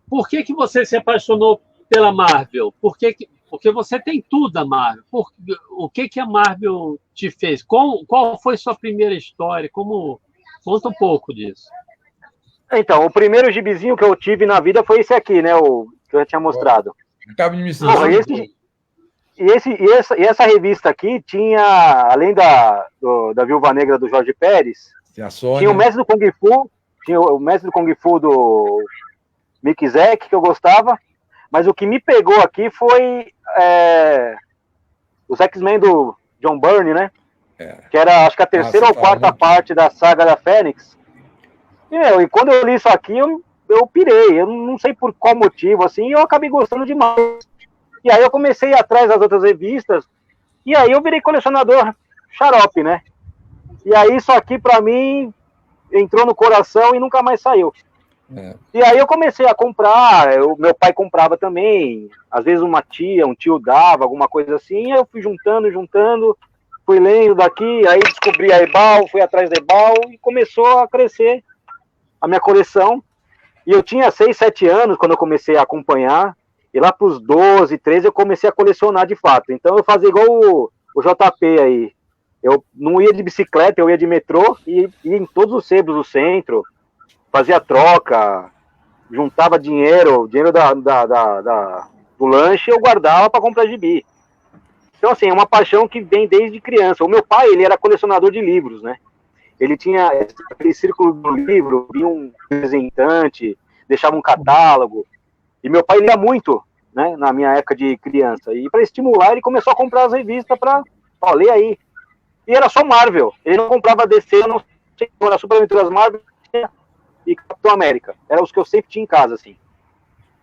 Por que você se apaixonou pela Marvel? Porque você tem tudo da Marvel. O que a Marvel te fez? Qual foi sua primeira história? Conta um pouco disso. Então, o primeiro gibizinho que eu tive na vida foi esse aqui, né? O que eu já tinha mostrado. Acaba de me E essa revista aqui tinha, além da Viúva Negra do Jorge Pérez, tinha o Mestre do Kung Fu, do Mick Zack, que eu gostava, mas o que me pegou aqui foi os X-Men do John Byrne, né? Que era, acho que a terceira ou quarta parte da saga da Fênix. E quando eu li isso aqui, eu pirei, eu não sei por qual motivo, assim, eu acabei gostando demais. E aí eu comecei a ir atrás das outras revistas, e aí eu virei colecionador xarope, né? E aí isso aqui, pra mim, entrou no coração e nunca mais saiu. E aí eu comecei a comprar, meu pai comprava também, às vezes uma tia, um tio dava, alguma coisa assim, aí eu fui juntando, fui lendo daqui, aí descobri a Ebal, fui atrás da Ebal, e começou a crescer a minha coleção. E eu tinha 6, 7 anos quando eu comecei a acompanhar, e lá para os 12, 13 eu comecei a colecionar de fato. Então eu fazia igual o JP aí. Eu não ia de bicicleta, eu ia de metrô e ia em todos os sebos do centro, fazia troca, juntava dinheiro do lanche eu guardava para comprar gibi. Então assim, é uma paixão que vem desde criança. O meu pai, ele era colecionador de livros, né? Ele tinha aquele círculo do livro, vinha um representante, deixava um catálogo. E meu pai lia muito, né, na minha época de criança. E para estimular, ele começou a comprar as revistas para ler aí. E era só Marvel. Ele não comprava DC, não sei, era Super Aventuras Marvel. e Capitão América. Eram os que eu sempre tinha em casa, assim.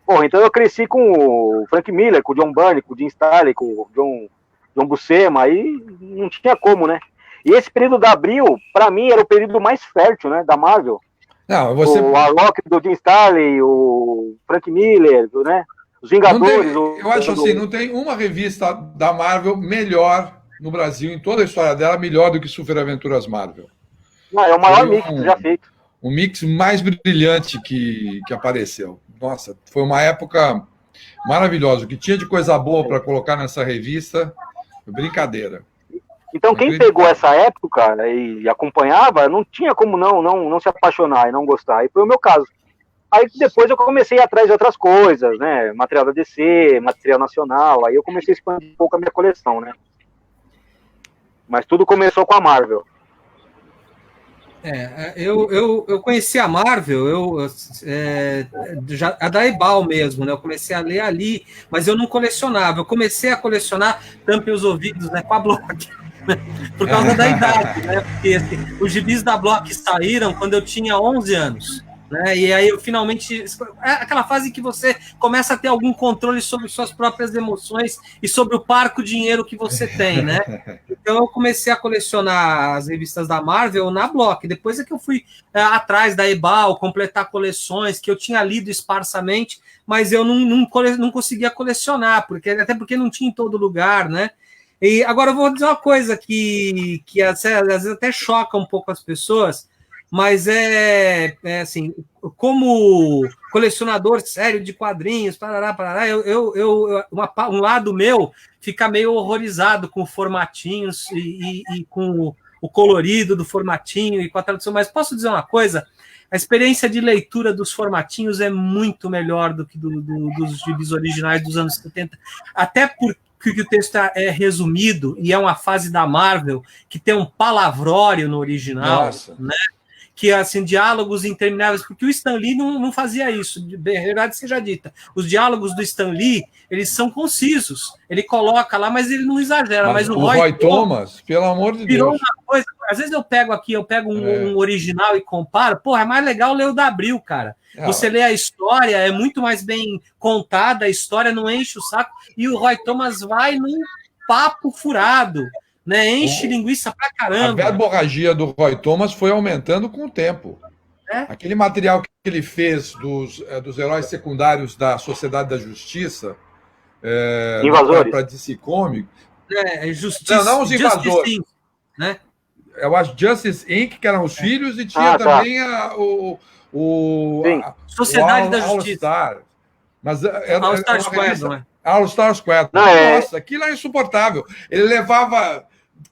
Porra, então eu cresci com o Frank Miller, com o John Byrne, com o Jim Starlin, com o John Buscema, aí não tinha como, né? E esse período da Abril, pra mim, era o período mais fértil, né, da Marvel. Não, você... O Warlock do Jim Starlin, o Frank Miller, né? Os Vingadores. Eu acho assim, não tem uma revista da Marvel melhor no Brasil, em toda a história dela, melhor do que Super Aventuras Marvel. Não, é o maior mix já feito. O mix mais brilhante que apareceu. Nossa, foi uma época maravilhosa. O que tinha de coisa boa para colocar nessa revista, brincadeira. Então, quem pegou essa época e acompanhava, não tinha como não se apaixonar e não gostar. E foi o meu caso. Aí depois eu comecei a ir atrás de outras coisas, né? Material da DC, material nacional. Aí eu comecei a expandir um pouco a minha coleção, né? Mas tudo começou com a Marvel. Eu conheci a Marvel, a da Ebal mesmo, né? Eu comecei a ler ali, mas eu não colecionava. Eu comecei a colecionar, tampem os ouvidos, né? Com a Block. Por causa da idade, né? Porque assim, os gibis da Block saíram quando eu tinha 11 anos. Né? E aí eu finalmente... É aquela fase que você começa a ter algum controle sobre suas próprias emoções e sobre o parco dinheiro que você tem, né? Então eu comecei a colecionar as revistas da Marvel na Block. Depois é que eu fui atrás da Ebal, completar coleções que eu tinha lido esparsamente, mas eu não conseguia colecionar, até porque não tinha em todo lugar, né? E agora eu vou dizer uma coisa que às vezes até choca um pouco as pessoas, mas assim, como colecionador sério de quadrinhos, um lado meu fica meio horrorizado com formatinhos e com o colorido do formatinho e com a tradução. Mas posso dizer uma coisa? A experiência de leitura dos formatinhos é muito melhor do que dos gibis originais dos anos 70, até porque o texto é resumido e é uma fase da Marvel que tem um palavrório no original. Nossa. Né? Que, assim, diálogos intermináveis, porque o Stan Lee não fazia isso, de verdade seja dita. Os diálogos do Stan Lee, eles são concisos, ele coloca lá, mas ele não exagera. Mas o Roy Thomas, pelo amor de Deus. Uma coisa, às vezes eu pego um original e comparo, porra, é mais legal ler o da Abril, cara. Você lê a história, é muito mais bem contada, a história não enche o saco, e o Roy Thomas vai num papo furado, né? Enche linguiça pra caramba. A verborragia do Roy Thomas foi aumentando com o tempo. Aquele material que ele fez dos heróis secundários da Sociedade da Justiça, Invasores. Para DC Comics. Justiça. Não os invasores. Inc, né? Eu acho Justice Inc., que eram os filhos, e tinha também Sociedade da Justiça. All-Star. Mas All Star Squad, né? All Star Squad. Nossa, aquilo é insuportável. Ele levava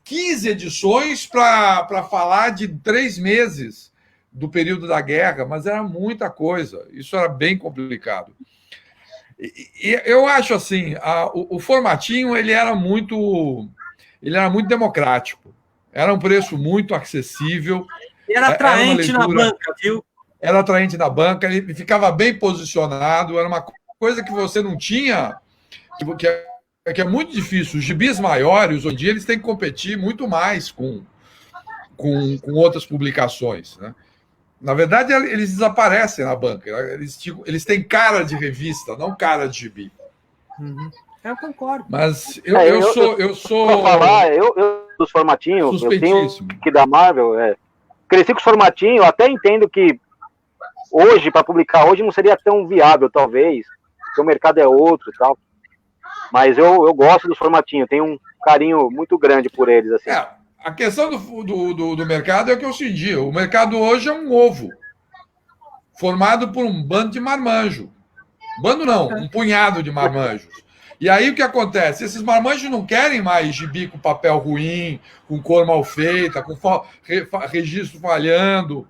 15 edições para falar de 3 meses do período da guerra, mas era muita coisa. Isso era bem complicado. E eu acho assim, o formatinho ele era muito democrático. Era um preço muito acessível. Era atraente na banca, viu? Era atraente na banca, ele ficava bem posicionado, era uma coisa que você não tinha, que é muito difícil. Os gibis maiores, hoje em dia, eles têm que competir muito mais com outras publicações, né? Na verdade, eles desaparecem na banca. Eles têm cara de revista, não cara de gibi. Eu concordo. Mas eu sou... Pra falar, eu dos formatinhos, eu tenho que da Marvel, cresci com os formatinhos, até entendo que hoje, para publicar hoje, não seria tão viável, talvez, porque o mercado é outro e tal. Mas eu gosto dos formatinhos, tenho um carinho muito grande por eles, assim. A questão do mercado é o que eu senti. O mercado hoje é um ovo formado por um bando de marmanjos. Bando não, um punhado de marmanjos. E aí o que acontece? Esses marmanjos não querem mais gibi com papel ruim, com cor mal feita, com registro falhando,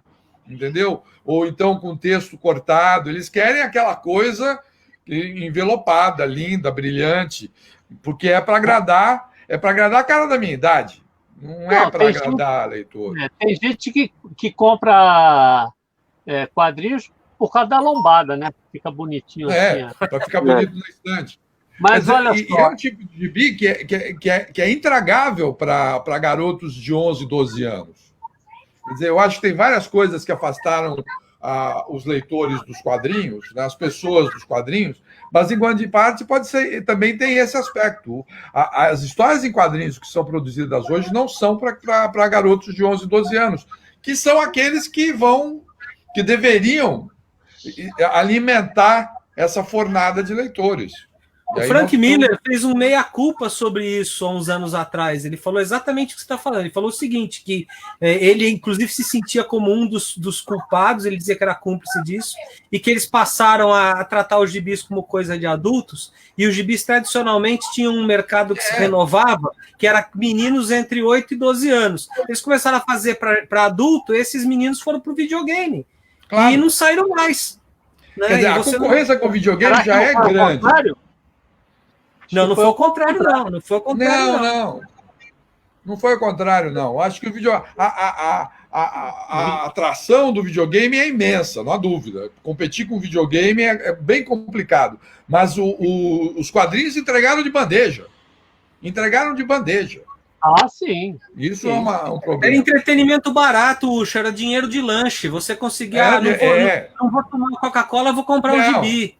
entendeu? Ou então com texto cortado. Eles querem aquela coisa envelopada, linda, brilhante, porque é para agradar a cara da minha idade. Não é para agradar a leitor. Tem gente que compra quadrinhos por causa da lombada, né? Fica bonitinho assim. Para ficar bonito na estante. Mas olha só. É um tipo de gibi que é intragável para garotos de 11, 12 anos. Quer dizer, eu acho que tem várias coisas que afastaram os leitores dos quadrinhos, né, as pessoas dos quadrinhos, mas em grande parte pode ser, também tem esse aspecto. As histórias em quadrinhos que são produzidas hoje não são para garotos de 11, 12 anos, que são aqueles que deveriam alimentar essa fornada de leitores. O Frank Miller fez um meia-culpa sobre isso há uns anos atrás. Ele falou exatamente o que você está falando. Ele falou o seguinte, que ele, inclusive, se sentia como um dos culpados, ele dizia que era cúmplice disso, e que eles passaram a tratar os gibis como coisa de adultos, e os gibis, tradicionalmente, tinham um mercado que se renovava, que era meninos entre 8 e 12 anos. Eles começaram a fazer para adulto, e esses meninos foram para o videogame. Claro. E não saíram mais. Né? Quer dizer, a concorrência com o videogame já é grande. Não foi o contrário, não. Não foi o contrário, não. Não foi o contrário, não. Acho que a atração do videogame é imensa, não há dúvida. Competir com o videogame é bem complicado. Mas os quadrinhos entregaram de bandeja. Ah, sim. Isso sim. É um problema. Era entretenimento barato, Ucho, era dinheiro de lanche. Você conseguia... não vou tomar Coca-Cola, vou comprar um gibi.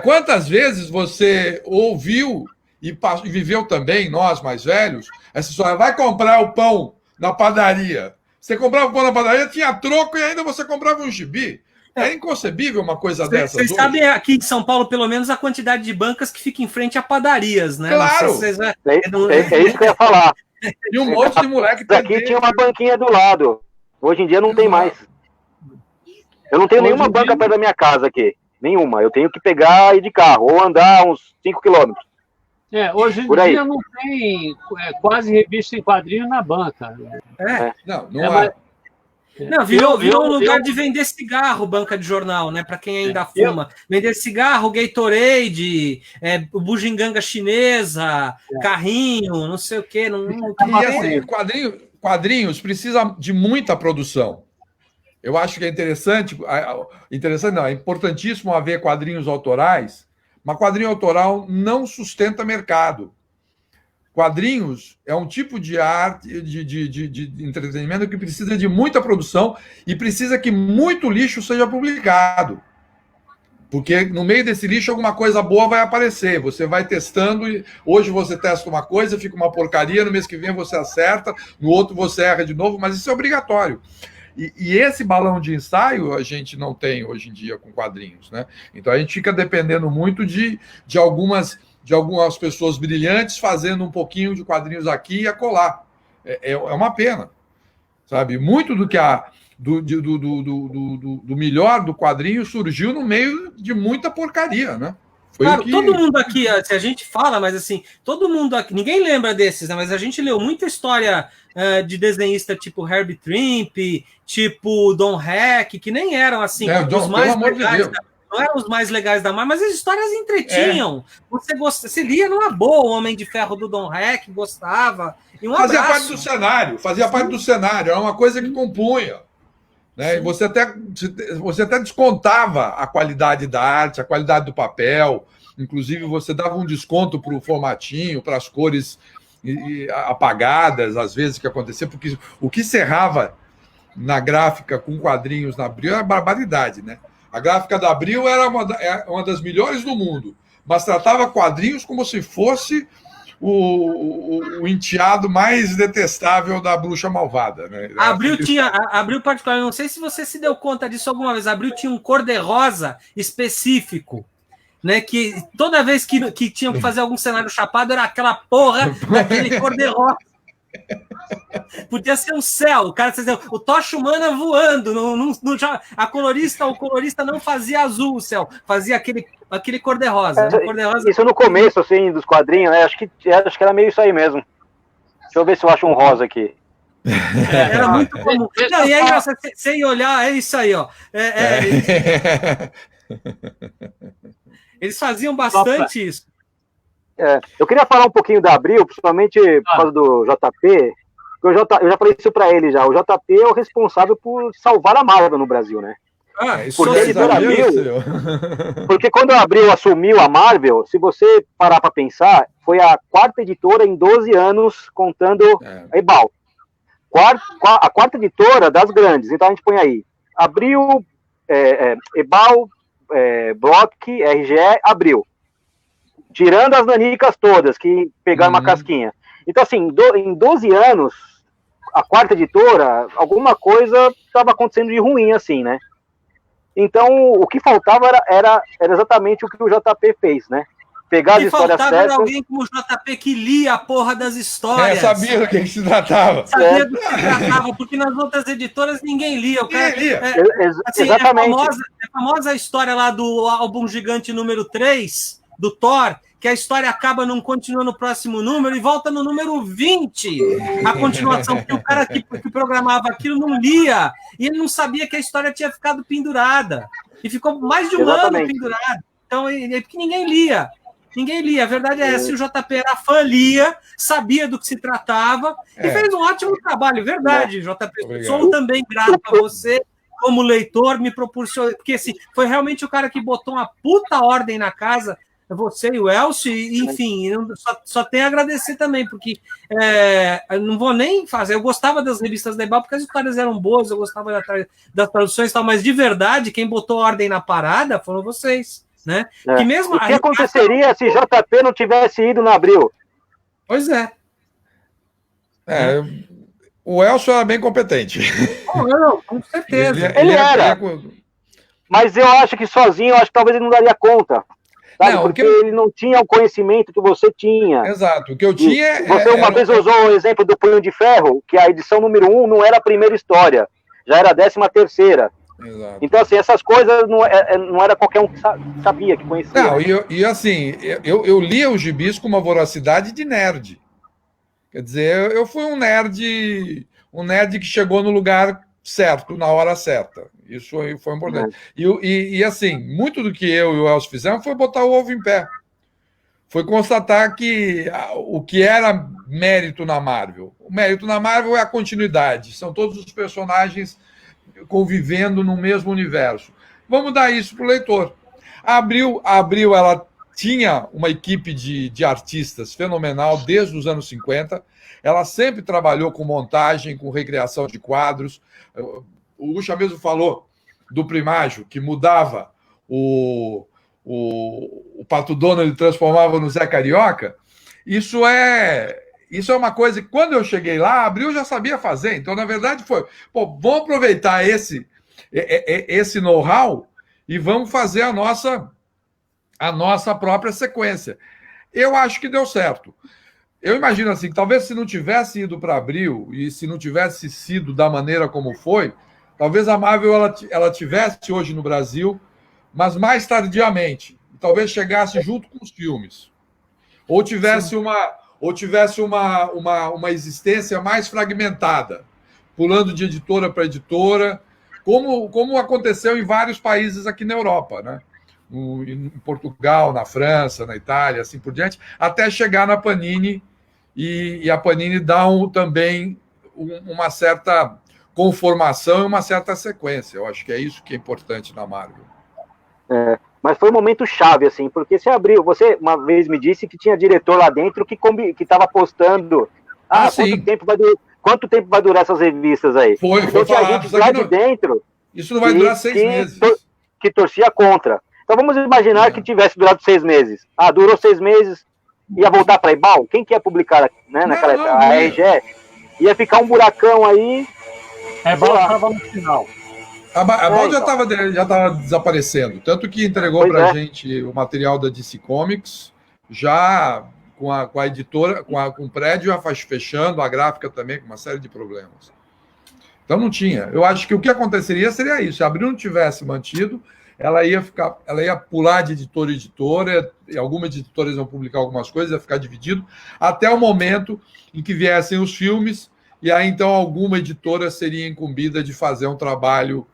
Quantas vezes você ouviu e viveu também, nós mais velhos, essa história, vai comprar o pão na padaria. Você comprava o pão na padaria, tinha troco e ainda você comprava um gibi. É inconcebível uma coisa dessas. Vocês sabem aqui em São Paulo, pelo menos, a quantidade de bancas que fica em frente a padarias, né? Claro! É isso que eu ia falar. E um monte de moleque... Aqui tinha uma banquinha do lado. Hoje em dia não tem mais. Eu não tenho nenhuma banca perto da minha casa aqui. Nenhuma. Eu tenho que pegar e ir de carro, ou andar uns 5 quilômetros. Hoje em dia não tem quase revista em quadrinho na banca. Não, virou um lugar de vender cigarro, banca de jornal, né? Para quem ainda fuma. Vender cigarro, Gatorade, bugiganga chinesa, carrinho, não sei o quê. E assim, quadrinhos precisa de muita produção. Eu acho que é é importantíssimo haver quadrinhos autorais, mas quadrinho autoral não sustenta mercado. Quadrinhos é um tipo de arte, de entretenimento que precisa de muita produção e precisa que muito lixo seja publicado. Porque no meio desse lixo alguma coisa boa vai aparecer. Você vai testando e hoje você testa uma coisa, fica uma porcaria, no mês que vem você acerta, no outro você erra de novo, mas isso é obrigatório. E esse balão de ensaio a gente não tem hoje em dia com quadrinhos, né? Então a gente fica dependendo muito de algumas pessoas brilhantes fazendo um pouquinho de quadrinhos aqui e acolá. É uma pena, sabe? Muito do que do melhor do quadrinho surgiu no meio de muita porcaria, né? Claro, todo mundo aqui, se a gente fala, mas assim, todo mundo aqui, ninguém lembra desses, né? Mas a gente leu muita história de desenhista tipo Herbie Trimp, tipo Don Heck, que nem eram assim, os mais legais, não eram os mais legais da Marvel, mas as histórias entretinham. Você lia numa boa, o Homem de Ferro do Don Heck, gostava. E fazia parte do cenário, era uma coisa que compunha. Né? E você até descontava a qualidade da arte, a qualidade do papel, inclusive você dava um desconto para o formatinho, para as cores apagadas, às vezes, que acontecia, porque o que se errava na gráfica com quadrinhos na Abril era barbaridade, né? A gráfica da Abril era uma das melhores do mundo, mas tratava quadrinhos como se fosse o enteado mais detestável da bruxa malvada, né? Abril particularmente, não sei se você se deu conta disso alguma vez, Abril tinha um cor-de-rosa específico, né? Que toda vez que tinham que fazer algum cenário chapado era aquela porra daquele cor-de-rosa. Podia ser um céu, o cara o Tocha Humana voando, o colorista não fazia azul o céu, fazia aquele cor-de-rosa. Isso no começo, assim, dos quadrinhos, né? Acho que era meio isso aí mesmo. Deixa eu ver se eu acho um rosa aqui. Era muito comum. Não, e aí, sem olhar, é isso aí, ó. Eles faziam bastante isso. Eu queria falar um pouquinho da Abril, principalmente por causa do JP. Eu já falei isso para ele já. O JP é o responsável por salvar a Marvel no Brasil, né? Porque quando a Abril assumiu a Marvel, se você parar para pensar, foi a quarta editora em 12 anos, contando a Ebal. A quarta editora das grandes. Então a gente põe aí Abril, Ebal, Bloch, RGE, Abril. Tirando as nanicas todas, que pegaram uma casquinha. Então, assim, em 12 anos, a quarta editora, alguma coisa estava acontecendo de ruim, assim, né? Então, o que faltava era exatamente o que o JP fez, né? Pegar as histórias certas... faltava alguém como o JP que lia a porra das histórias. Sabia do que se tratava. Sabia do que se tratava, porque nas outras editoras ninguém lia. O cara, ninguém lia. Assim, exatamente. É famosa a história lá do álbum gigante número 3, do Thor, que a história acaba, não continua no próximo número e volta no número 20. A continuação, porque o cara que programava aquilo não lia, e ele não sabia que a história tinha ficado pendurada. E ficou mais de um ano pendurada. Então, porque ninguém lia. Ninguém lia, a verdade é essa. O JP era fã, lia, sabia do que se tratava e fez um ótimo trabalho, verdade, JP. Obrigado. Sou também grato a você, como leitor, me proporcionou, porque assim, foi realmente o cara que botou uma puta ordem na casa, você e o Elcio, e, enfim, só tenho a agradecer também, porque eu não vou nem fazer, eu gostava das revistas da Ebal, porque as histórias eram boas, eu gostava das traduções e tal, mas de verdade, quem botou ordem na parada foram vocês. Né? Que mesmo o que aconteceria se JP não tivesse ido no Abril? Pois é. O Elcio era bem competente. Não, com certeza. Ele era. Mas eu acho que sozinho, talvez ele não daria conta. Sabe? Não, porque ele não tinha o conhecimento que você tinha. Exato. O que eu tinha... Você uma vez usou o exemplo do Punho de Ferro, que a edição número 1 não era a primeira história, já era a 13ª. Exato. Então, assim, essas coisas não era qualquer um que sabia, que conhecia. Não, e assim, eu lia os gibis com uma voracidade de nerd. Quer dizer, eu fui um nerd que chegou no lugar certo, na hora certa. Isso foi importante. E assim, muito do que eu e o Elcio fizemos foi botar o ovo em pé. Foi constatar que o que era mérito na Marvel. O mérito na Marvel é a continuidade. São todos os personagens convivendo no mesmo universo. Vamos dar isso para o leitor. A Abril, ela tinha uma equipe de artistas fenomenal desde os anos 50. Ela sempre trabalhou com montagem, com recriação de quadros. O Lucha mesmo falou do Primágio, que mudava o Pato Donald, ele transformava no Zé Carioca. Isso é uma coisa que, quando eu cheguei lá, a Abril já sabia fazer. Então, na verdade, vamos aproveitar esse know-how e vamos fazer a nossa própria sequência. Eu acho que deu certo. Eu imagino assim, que talvez se não tivesse ido para Abril e se não tivesse sido da maneira como foi, talvez a Marvel ela tivesse hoje no Brasil, mas mais tardiamente. Talvez chegasse junto com os filmes. Ou tivesse uma existência mais fragmentada, pulando de editora para editora, como aconteceu em vários países aqui na Europa, né? Em Portugal, na França, na Itália, assim por diante, até chegar na Panini, e a Panini dá também uma certa conformação e uma certa sequência. Eu acho que é isso que é importante na Marvel. Mas foi um momento chave, assim, porque se abriu. Você uma vez me disse que tinha diretor lá dentro que estava postando. Quanto tempo vai durar essas revistas aí? Foi tinha gente lá de dentro. Isso não vai durar 6 meses. Que torcia contra. Então vamos imaginar que tivesse durado 6 meses. Durou 6 meses, ia voltar para Ebal? Quem que ia publicar, né, naquela época? A RGE? Ia ficar um buracão aí. Ebal estava no final. A Bal já estava desaparecendo, tanto que entregou para a gente o material da DC Comics, já com a editora, com o prédio já fechando, a gráfica também, com uma série de problemas. Então não tinha. Eu acho que o que aconteceria seria isso. Se a Abril não tivesse mantido, ela ia pular de editora em editora, e algumas editoras iam publicar algumas coisas, ia ficar dividido, até o momento em que viessem os filmes, e aí então alguma editora seria incumbida de fazer um trabalho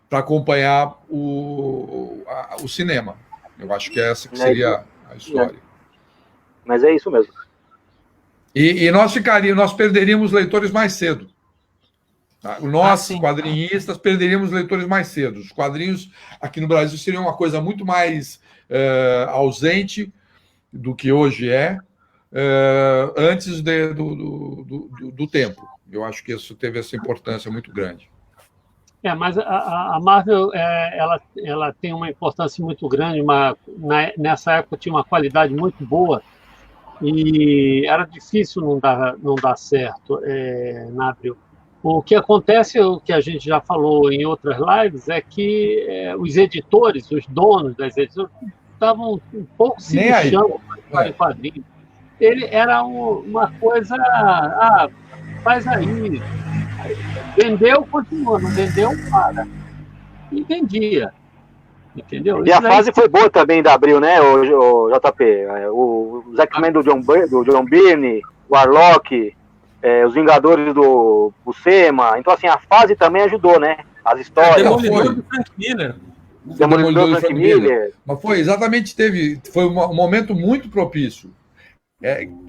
para acompanhar o cinema. Eu acho que essa que seria a história. Mas é isso mesmo. E nós perderíamos leitores mais cedo. Nós, quadrinistas, perderíamos leitores mais cedo. Os quadrinhos aqui no Brasil seriam uma coisa muito mais ausente do que hoje antes do tempo. Eu acho que isso teve essa importância muito grande. Mas a Marvel ela tem uma importância muito grande, nessa época tinha uma qualidade muito boa e era difícil não dar certo na Abril. O que acontece, o que a gente já falou em outras lives, é que os editores, os donos das editoras, estavam um pouco se lixando para quadrinhos. Ele era uma coisa, faz aí. Vendeu, continua, não vendeu, para. E vendia. Entendeu? E a fase foi boa também da Abril, né, o JP? Os X-Men do John Byrne, o Warlock, os Vingadores do Buscema. Então, assim, a fase também ajudou, né? As histórias. Demolidor do Frank Miller. Demolidor do Frank Miller. Mas foi exatamente, foi um momento muito propício.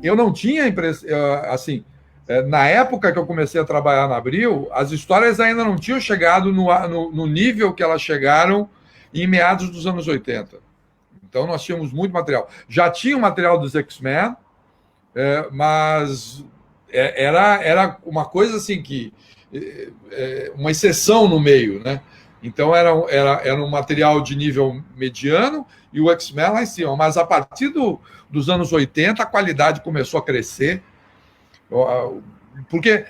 Eu não tinha impressão, assim, na época que eu comecei a trabalhar na Abril, as histórias ainda não tinham chegado no nível que elas chegaram em meados dos anos 80. Então nós tínhamos muito material. Já tinha o material dos X-Men, mas era uma coisa assim que uma exceção no meio, né? Então era um material de nível mediano e o X-Men lá em cima. Mas a partir dos anos 80 a qualidade começou a crescer. Porque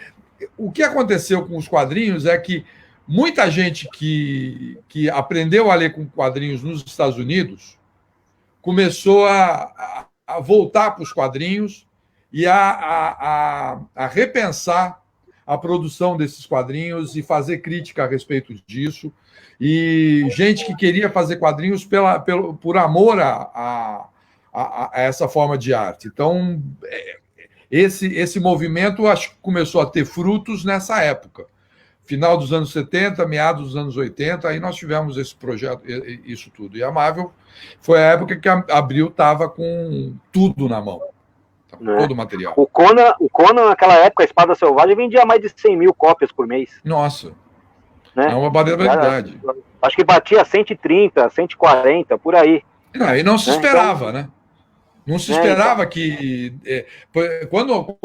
o que aconteceu com os quadrinhos é que muita gente que aprendeu a ler com quadrinhos nos Estados Unidos começou a voltar para os quadrinhos e a repensar a produção desses quadrinhos e fazer crítica a respeito disso. E gente que queria fazer quadrinhos por amor a essa forma de arte. Então, esse movimento acho que começou a ter frutos nessa época. Final dos anos 70, meados dos anos 80, aí nós tivemos esse projeto, isso tudo. E a Marvel foi a época que a Abril estava com tudo na mão. Todo o material. O Conan, naquela época, a Espada Selvagem, vendia mais de 100 mil cópias por mês. Nossa. Né? É uma barbaridade. Acho que batia 130, 140, por aí. E não se esperava, né? Não se esperava que... Quando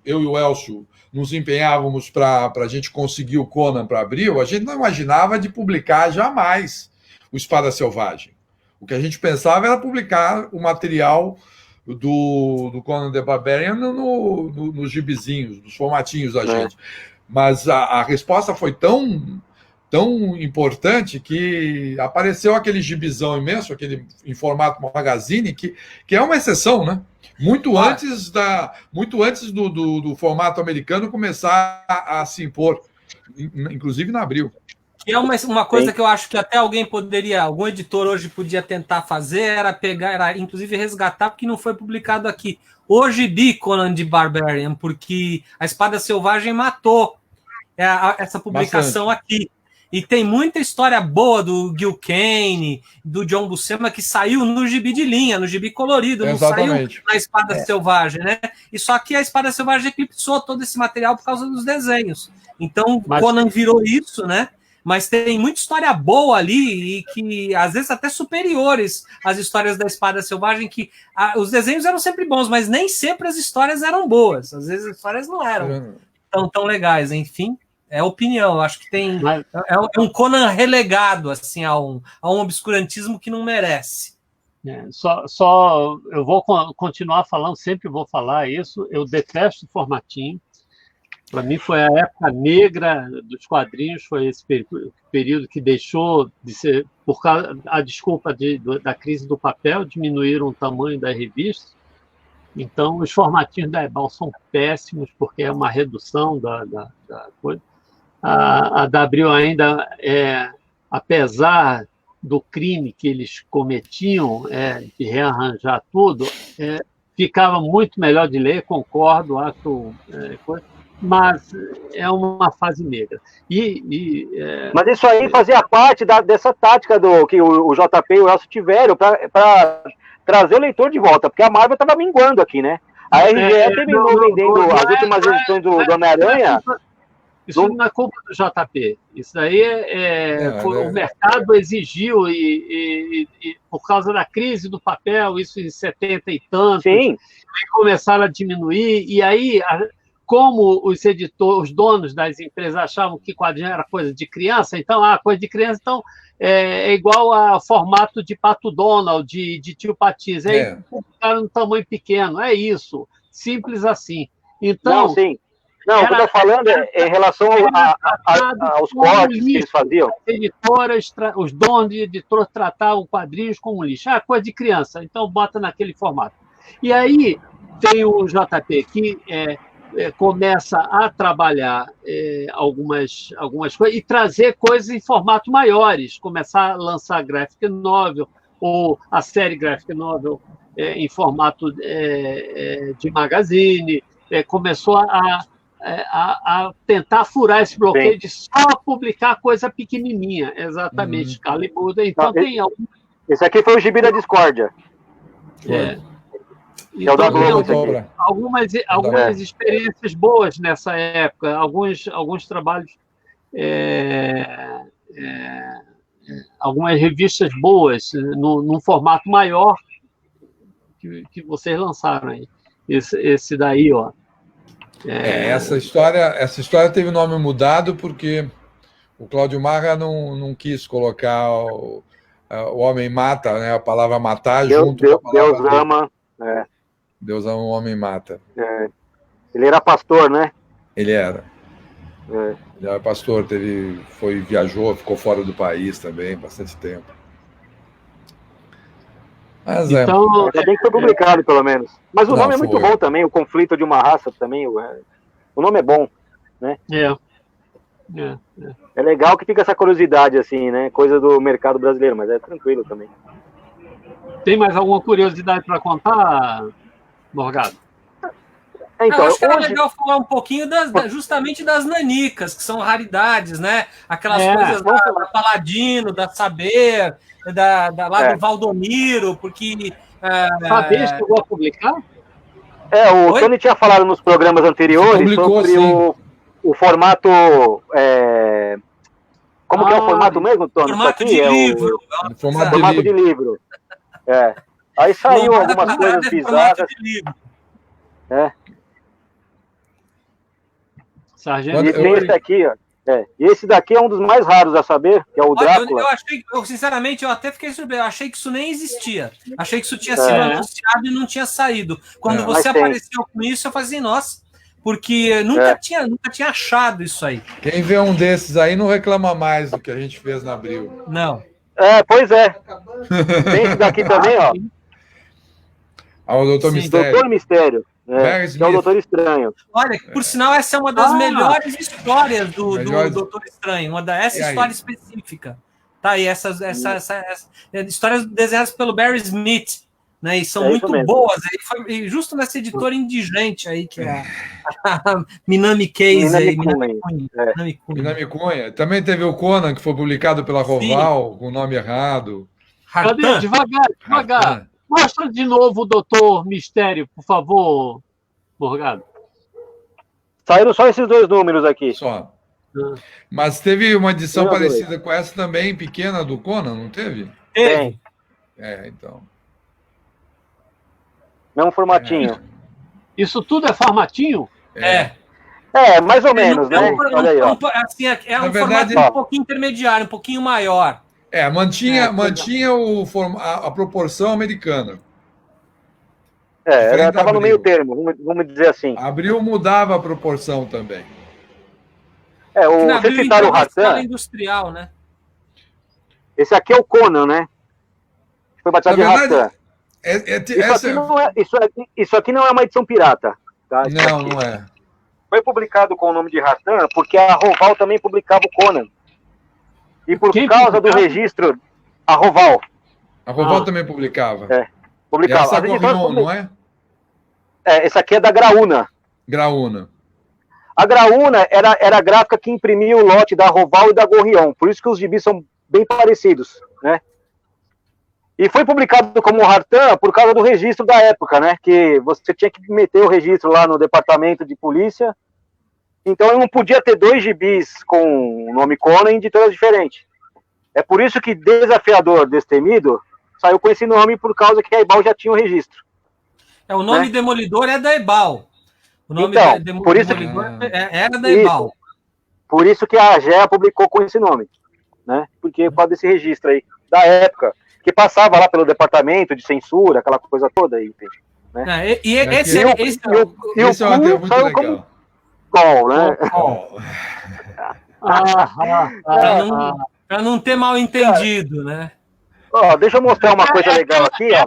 eu e o Elcio nos empenhávamos para a gente conseguir o Conan para Abril, a gente não imaginava de publicar jamais o Espada Selvagem. O que a gente pensava era publicar o material do Conan the Barbarian nos gibizinhos, nos formatinhos da gente. Mas a resposta foi tão importante que apareceu aquele gibizão imenso, aquele em formato magazine, que é uma exceção, né? Muito antes do formato americano começar a se impor, inclusive na Abril. E é uma coisa que eu acho que até algum editor hoje podia tentar fazer, era inclusive resgatar, porque não foi publicado aqui. O gibi Conan the Barbarian, porque a Espada Selvagem matou essa publicação aqui. E tem muita história boa do Gil Kane, do John Buscema, que saiu no gibi de linha, no gibi colorido, não saiu na Espada Selvagem, né? E só que a Espada Selvagem eclipsou todo esse material por causa dos desenhos. Então, Conan virou isso, né? Mas tem muita história boa ali e que, às vezes, até superiores às histórias da Espada Selvagem, que os desenhos eram sempre bons, mas nem sempre as histórias eram boas. Às vezes as histórias não eram tão legais, enfim. É opinião, acho que tem. É um Conan relegado assim, a um obscurantismo que não merece. Eu vou continuar falando, sempre vou falar isso. Eu detesto o formatinho. Para mim, foi a época negra dos quadrinhos, foi esse período que deixou de ser, por causa a desculpa da crise do papel, diminuíram o tamanho das revistas. Então, os formatinhos da Ebal são péssimos, porque é uma redução da coisa. A da Abril ainda, apesar do crime que eles cometiam, de rearranjar tudo, ficava muito melhor de ler, concordo, acho... mas é uma fase negra. Mas isso aí fazia parte dessa tática que o JP e o Elcio tiveram para trazer o leitor de volta, porque a Marvel estava minguando aqui, né? A RGE terminou vendendo as últimas edições do Homem-Aranha. Isso não é culpa do JP. Isso aí o mercado exigiu e por causa da crise do papel, isso em 70 e tantos, Sim. começaram a diminuir, e aí como os editores, os donos das empresas achavam que quadrinho era coisa de criança, então, coisa de criança, então é igual a formato de Pato Donald, de Tio Patiz. Aí publicaram no tamanho pequeno, é isso, simples assim. Então, não, sim. Não, o que eu estou falando é em relação aos cortes que eles faziam. As editoras, os donos de editoras tratavam quadrinhos como lixo. Coisa de criança, então bota naquele formato. E aí tem o JP que começa a trabalhar algumas coisas e trazer coisas em formato maiores, começar a lançar graphic novel ou a série graphic novel em formato de magazine, começou a tentar furar esse bloqueio Sim. de só publicar coisa pequenininha, exatamente, Calibuda. Então tem algum... Esse aqui foi o Gibi da Discórdia. Então, da Globo, algumas experiências boas nessa época, alguns trabalhos, algumas revistas boas num formato maior que vocês lançaram aí. Esse daí, ó. Essa história teve o nome mudado porque o Cláudio Marra não quis colocar o homem mata, né, a palavra matar junto com a palavra Deus ama. Deus ama o homem mata. Ele era pastor, né? Ele era. Ele era pastor, viajou, ficou fora do país também, bastante tempo. Mas então, ainda bem que foi publicado, pelo menos. Mas o nome é muito bom também, o conflito de uma raça também. O nome é bom, né? É legal que fica essa curiosidade, assim, né? Coisa do mercado brasileiro, mas é tranquilo também. Tem mais alguma curiosidade para contar, Morgado? Então, eu acho que era legal falar um pouquinho justamente das nanicas, que são raridades, né? Aquelas coisas da Paladino, da Saber, lá do Valdomiro, porque... Saber chegou a publicar? O Tony tinha falado nos programas anteriores sobre o formato... Como que é o formato mesmo, Tony? Formato de livro. Formato de livro. Aí saiu algumas coisas bizarras. Sargento. E tem esse aqui, ó. E esse daqui é um dos mais raros a saber, que é o Drácula. Sinceramente, eu até fiquei surpreso. Eu achei que isso nem existia. Achei que isso tinha sido anunciado e não tinha saído. Quando você apareceu com isso, eu falei assim, nossa, porque nunca tinha achado isso aí. Quem vê um desses aí não reclama mais do que a gente fez na Abril. Não. Pois é. Tem esse daqui também, ó. O Doutor Mistério. Doutor Mistério. Que é o Doutor Estranho. Olha, por sinal, essa é uma das melhores histórias do Doutor Estranho, essa história específica. Tá aí, essas histórias desenhadas pelo Barry Smith, né? E são muito boas. E justo nessa editora indigente aí, que é a Minami Case. Minami Cunha. Também teve o Conan, que foi publicado pela Roval, com o nome errado. Cadê? Devagar. Mostra de novo o Doutor Mistério, por favor, Morgado. Saíram só esses 2 números aqui. Só. Mas teve uma edição parecida com essa também, pequena, do Conan, não teve? Tem. Então. Mesmo formatinho. Isso tudo é formatinho? Mais ou menos, né? Olha aí, ó. Assim, Na verdade, formato um pouquinho intermediário, um pouquinho maior. Mantinha a proporção americana. Estava no meio termo, vamos dizer assim. Abril mudava a proporção também. Vocês citaram o Ratan. Industrial, né? Esse aqui é o Conan, né? Foi batizado de Ratan. Isso aqui não é uma edição pirata. Tá? Não é. Foi publicado com o nome de Ratan porque a Roval também publicava o Conan. E por causa do registro, a Roval. A Roval também publicava. Publicava. Essa Gorrion, não é? Esse aqui é da Graúna. Graúna. A Graúna era a gráfica que imprimia o lote da Roval e da Gorrion. Por isso que os gibis são bem parecidos, né? E foi publicado como Ratan por causa do registro da época, né? Que você tinha que meter o registro lá no departamento de polícia. Então eu não podia ter 2 gibis com o nome Conan em editoras diferentes. É por isso que Desafiador Destemido saiu com esse nome por causa que a Ebal já tinha o registro. O nome Demolidor é da Ebal. O nome então, por isso era da Ebal. Por isso que a AGEA publicou com esse nome, né? Porque por causa desse registro aí, da época, que passava lá pelo departamento de censura, aquela coisa toda aí, né? Esse é um termo muito legal. Bom, né? Para não ter mal entendido, né? Ó, deixa eu mostrar uma coisa legal aqui, ó.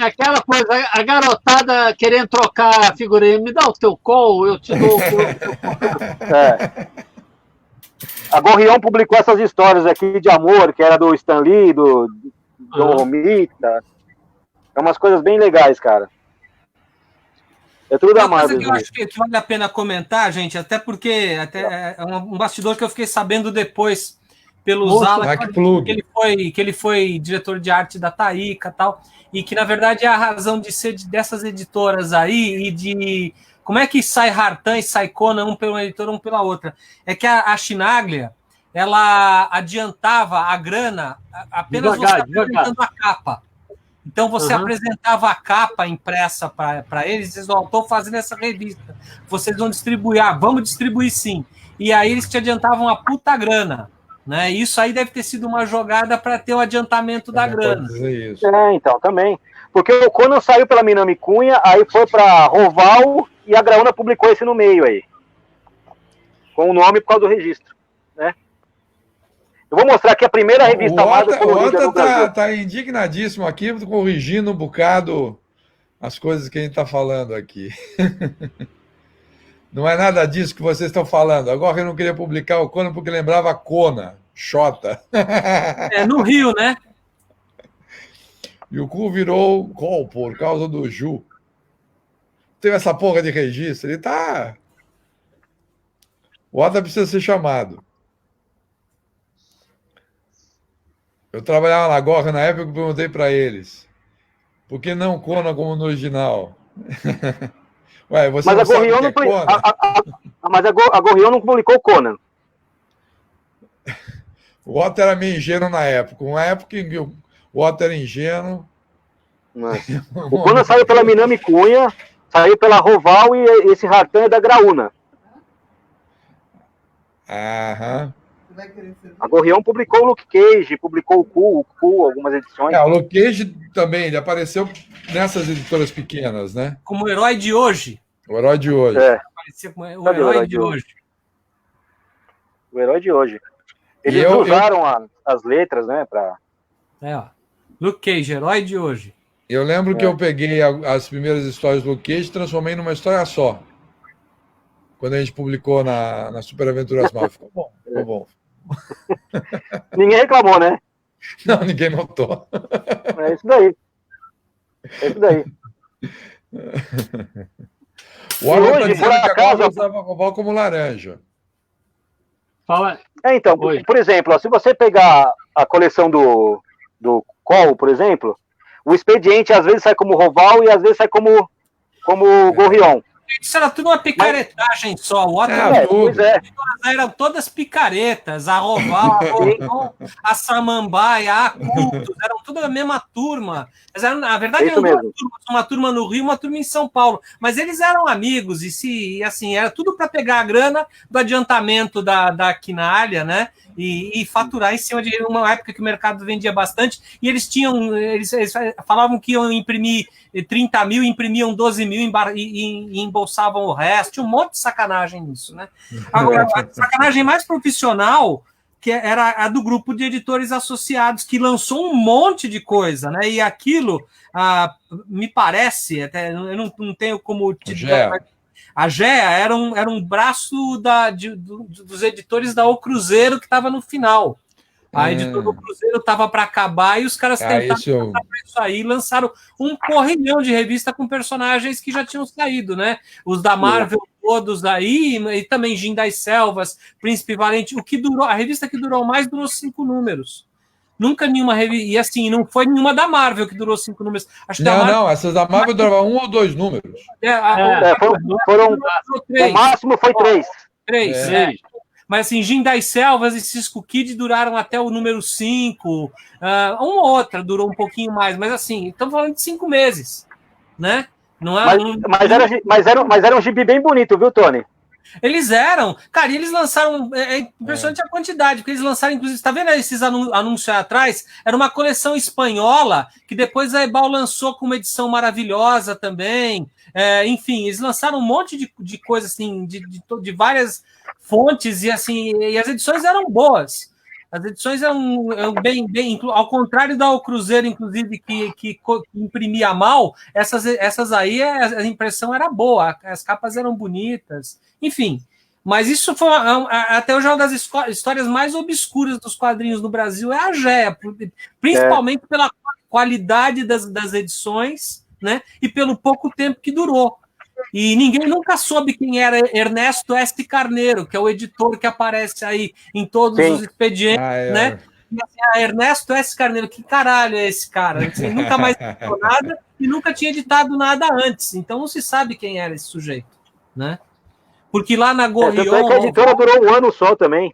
Aquela coisa, a garotada querendo trocar a figurinha, me dá o teu call, eu te dou o A Gorrião publicou essas histórias aqui de amor, que era do Stan Lee, do Romita. É umas coisas bem legais, cara. É tudo da Marvel. Uma coisa que eu acho que vale a pena comentar, gente, até porque é um bastidor que eu fiquei sabendo depois pelo Zala, que ele foi diretor de arte da Taika e tal, e que, na verdade, é a razão de ser dessas editoras aí e de... Como é que sai Hartan e sai Conan, um pela editora, um pela outra? É que a Chinaglia, ela adiantava a grana apenas você apresentando a capa. Então, você apresentava a capa impressa para eles, e diziam, estou fazendo essa revista, vocês vão distribuir, vamos distribuir sim. E aí eles te adiantavam a puta grana. Né? Isso aí deve ter sido uma jogada para ter o adiantamento da grana. Isso. Então, também. Porque o Conan saiu pela Minami Cunha, aí foi para Roval e a Graúna publicou esse no meio aí. Com o nome por causa do registro. Né? Eu vou mostrar aqui a primeira revista Marvel colorida no Brasil. Tá indignadíssimo aqui, corrigindo um bocado as coisas que a gente está falando aqui. Não é nada disso que vocês estão falando. Agora eu não queria publicar o Conan porque lembrava Conan, Xota. No Rio, né? E o cu virou Col por causa do Ju. Teve essa porra de registro. Ele tá... O Ota precisa ser chamado. Eu trabalhava na Gorra na época que eu perguntei para eles. Por que não Conan como no original? Ué, você mas a Gorrião não, mas a Gorrião não publicou o Conan. O Otto era meio ingênuo na época. Uma época em que o Otto era ingênuo. O Conan saiu pela Minami Cunha, saiu pela Roval e esse Hartan é da Graúna. Aham. A Gorrião publicou o Luke Cage, publicou o Cu, algumas edições. O Luke Cage também, ele apareceu nessas editoras pequenas, né? Como o herói de hoje. O herói de hoje. Aparecia como o herói de hoje. O herói de hoje. Eles usaram as letras, né? Luke Cage, herói de hoje. Eu lembro que eu peguei as primeiras histórias do Luke Cage e transformei numa história só. Quando a gente publicou na Super Aventuras Marvel. Ficou bom, ficou bom. Ninguém reclamou, né? Não, ninguém notou. É isso daí. O Alan está dizendo que agora usava Roval como laranja. Fala. Então, por exemplo, se você pegar a coleção do Col, por exemplo, o Expediente às vezes sai como Roval e às vezes sai como Gorrião. Isso era tudo uma picaretagem só. O outro eram todas picaretas. A Roval, a Samambaia, a Cultos, eram toda a mesma turma. Na verdade, eram duas turmas, uma turma no Rio, uma turma em São Paulo. Mas eles eram amigos e assim, era tudo para pegar a grana do adiantamento da Quinalha, né? E faturar em cima de uma época que o mercado vendia bastante, e eles falavam que iam imprimir 30 mil, imprimiam 12 mil e embolsavam o resto. Tinha um monte de sacanagem nisso, né? Agora, a sacanagem mais profissional que era a do grupo de editores associados, que lançou um monte de coisa, né? E aquilo, me parece, até eu não tenho como te dizer. A GEA era um braço dos editores da O Cruzeiro que estava no final. A editora do Cruzeiro estava para acabar e os caras tentaram isso aí, lançaram um porrilhão de revista com personagens que já tinham saído, né? Os da Marvel todos aí, e também Jim das Selvas, Príncipe Valente. A revista que durou mais durou 5 números. Nunca nenhuma revista. E assim, não foi nenhuma da Marvel que durou 5 números. Acho que não, essas da Marvel duravam 1 ou 2 números. O máximo foi 3. 3. Mas assim, Jim das Selvas e Cisco Kid duraram até o número 5. Uma ou outra durou um pouquinho mais, mas assim, estamos falando de 5 meses, né? Não é, mas era um gibi bem bonito, viu, Tony? Eles eram. Cara, e eles lançaram. É impressionante a quantidade, porque eles lançaram, inclusive, tá vendo esses anúncios aí atrás? Era uma coleção espanhola, que depois a Ebal lançou com uma edição maravilhosa também. Enfim, eles lançaram um monte de coisas assim, de várias fontes, e assim, e as edições eram boas. As edições eram bem, ao contrário da Cruzeiro, inclusive, que imprimia mal, essas aí a impressão era boa, as capas eram bonitas, enfim. Mas isso foi até hoje uma das histórias mais obscuras dos quadrinhos no Brasil, é a Géia, principalmente pela qualidade das edições, né? E pelo pouco tempo que durou. E ninguém nunca soube quem era Ernesto S. Carneiro, que é o editor que aparece aí em todos os expedientes, né? E assim, Ernesto S. Carneiro, que caralho é esse cara? Assim, nunca mais editou nada e nunca tinha editado nada antes. Então não se sabe quem era esse sujeito, né? Porque lá na Gorrion... a editora durou um ano só também.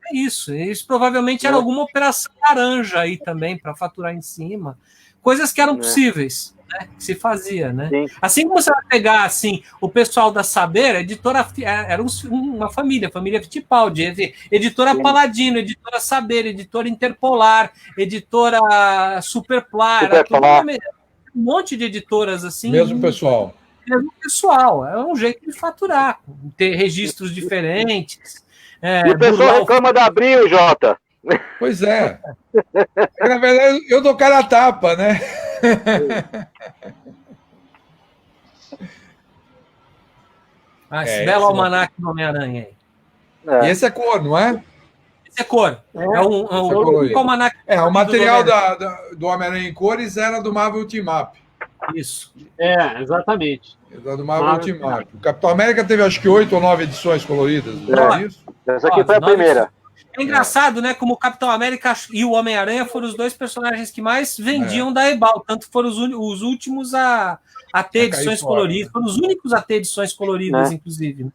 É isso. Isso provavelmente era alguma operação laranja aí também, para faturar em cima. Coisas que eram possíveis. Né, que se fazia, né? Sim. Assim como você vai pegar assim, o pessoal da Saber, a editora era uma família Fittipaldi, editora Paladino, editora Saber, editora Interpolar, editora Superplar, um monte de editoras assim. Mesmo pessoal, é um jeito de faturar, ter registros diferentes. E o pessoal reclama da Abril, Jota. Pois é. Na verdade, eu dou cara a tapa, né? Esse belo almanaque do Homem-Aranha aí. E esse é cor, não é? Esse é cor. É um almanaque. O material do Homem-Aranha em cores era do Marvel Team Up. Isso. Exatamente. Era do Marvel Team Up. O Capitão América teve acho que 8 ou 9 edições coloridas. Não é isso? Essa aqui foi a primeira. É engraçado, né? Como o Capitão América e o Homem-Aranha foram os dois personagens que mais vendiam da Ebal. Tanto foram os últimos a ter edições coloridas. Foram os únicos a ter edições coloridas, inclusive.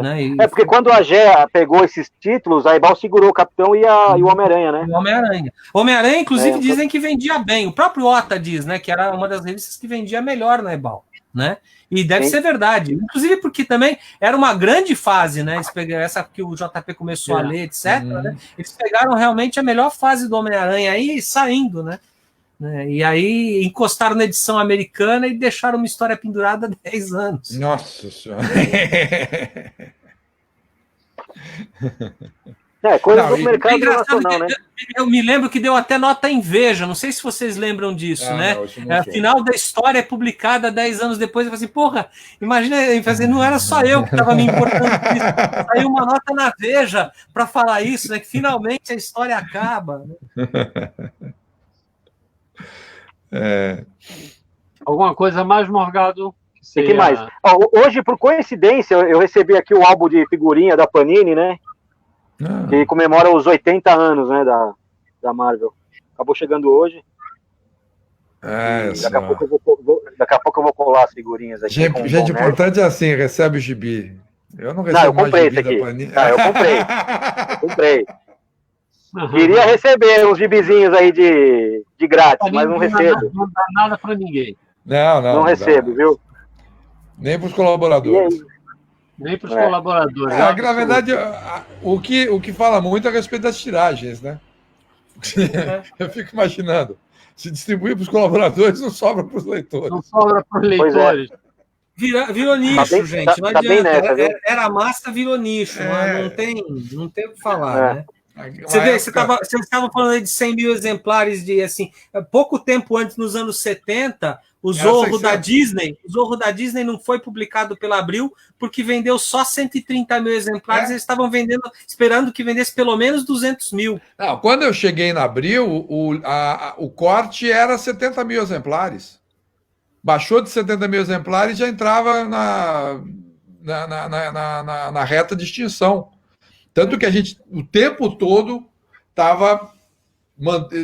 Né? Porque quando a Géia pegou esses títulos, a Ebal segurou o Capitão e o Homem-Aranha, né? O Homem-Aranha. O Homem-Aranha, inclusive, dizem que vendia bem. O próprio Ota diz, né? Que era uma das revistas que vendia melhor na Ebal, né? E deve ser verdade. Inclusive porque também era uma grande fase, né? Eles pegaram essa que o JP começou a ler, etc. Né? Eles pegaram realmente a melhor fase do Homem-Aranha aí saindo, né? E aí encostaram na edição americana e deixaram uma história pendurada há 10 anos. Nossa Senhora! Coisa do mercado internacional, né? Eu me lembro que deu até nota em Veja, não sei se vocês lembram disso, né? A final da história é publicada 10 anos depois, eu falei assim, porra, imagina, não era só eu que estava me importando isso. Saiu uma nota na Veja para falar isso, né? Que finalmente a história acaba. Alguma coisa mais, Morgado? O que mais? Hoje, por coincidência, eu recebi aqui o álbum de figurinha da Panini, né? Que comemora os 80 anos, né, da Marvel. Acabou chegando hoje. Daqui a pouco eu vou colar as figurinhas aqui. Gente importante é assim, recebe o gibi. Eu não recebo eu comprei esse aqui. Eu comprei. Queria receber uns gibizinhos aí de grátis, mas não recebo. Não dá nada para ninguém. Não recebo, viu? Nem para os colaboradores. Nem para os colaboradores. Que, na verdade, o que fala muito é a respeito das tiragens, né? Eu fico imaginando. Se distribuir para os colaboradores, não sobra para os leitores. Não sobra para os leitores. Virou nicho, gente. Não adianta. Era massa, virou nicho. Não tem o que falar, né? Vocês estavam falando aí de 100 mil exemplares de, assim, pouco tempo antes, nos anos 70, o Zorro da Disney não foi publicado pela Abril porque vendeu só 130 mil exemplares. Eles estavam esperando que vendesse pelo menos 200 mil. Não, quando eu cheguei na Abril, o corte era 70 mil exemplares. Baixou de 70 mil exemplares e já entrava na reta de extinção. Tanto que a gente, o tempo todo, estava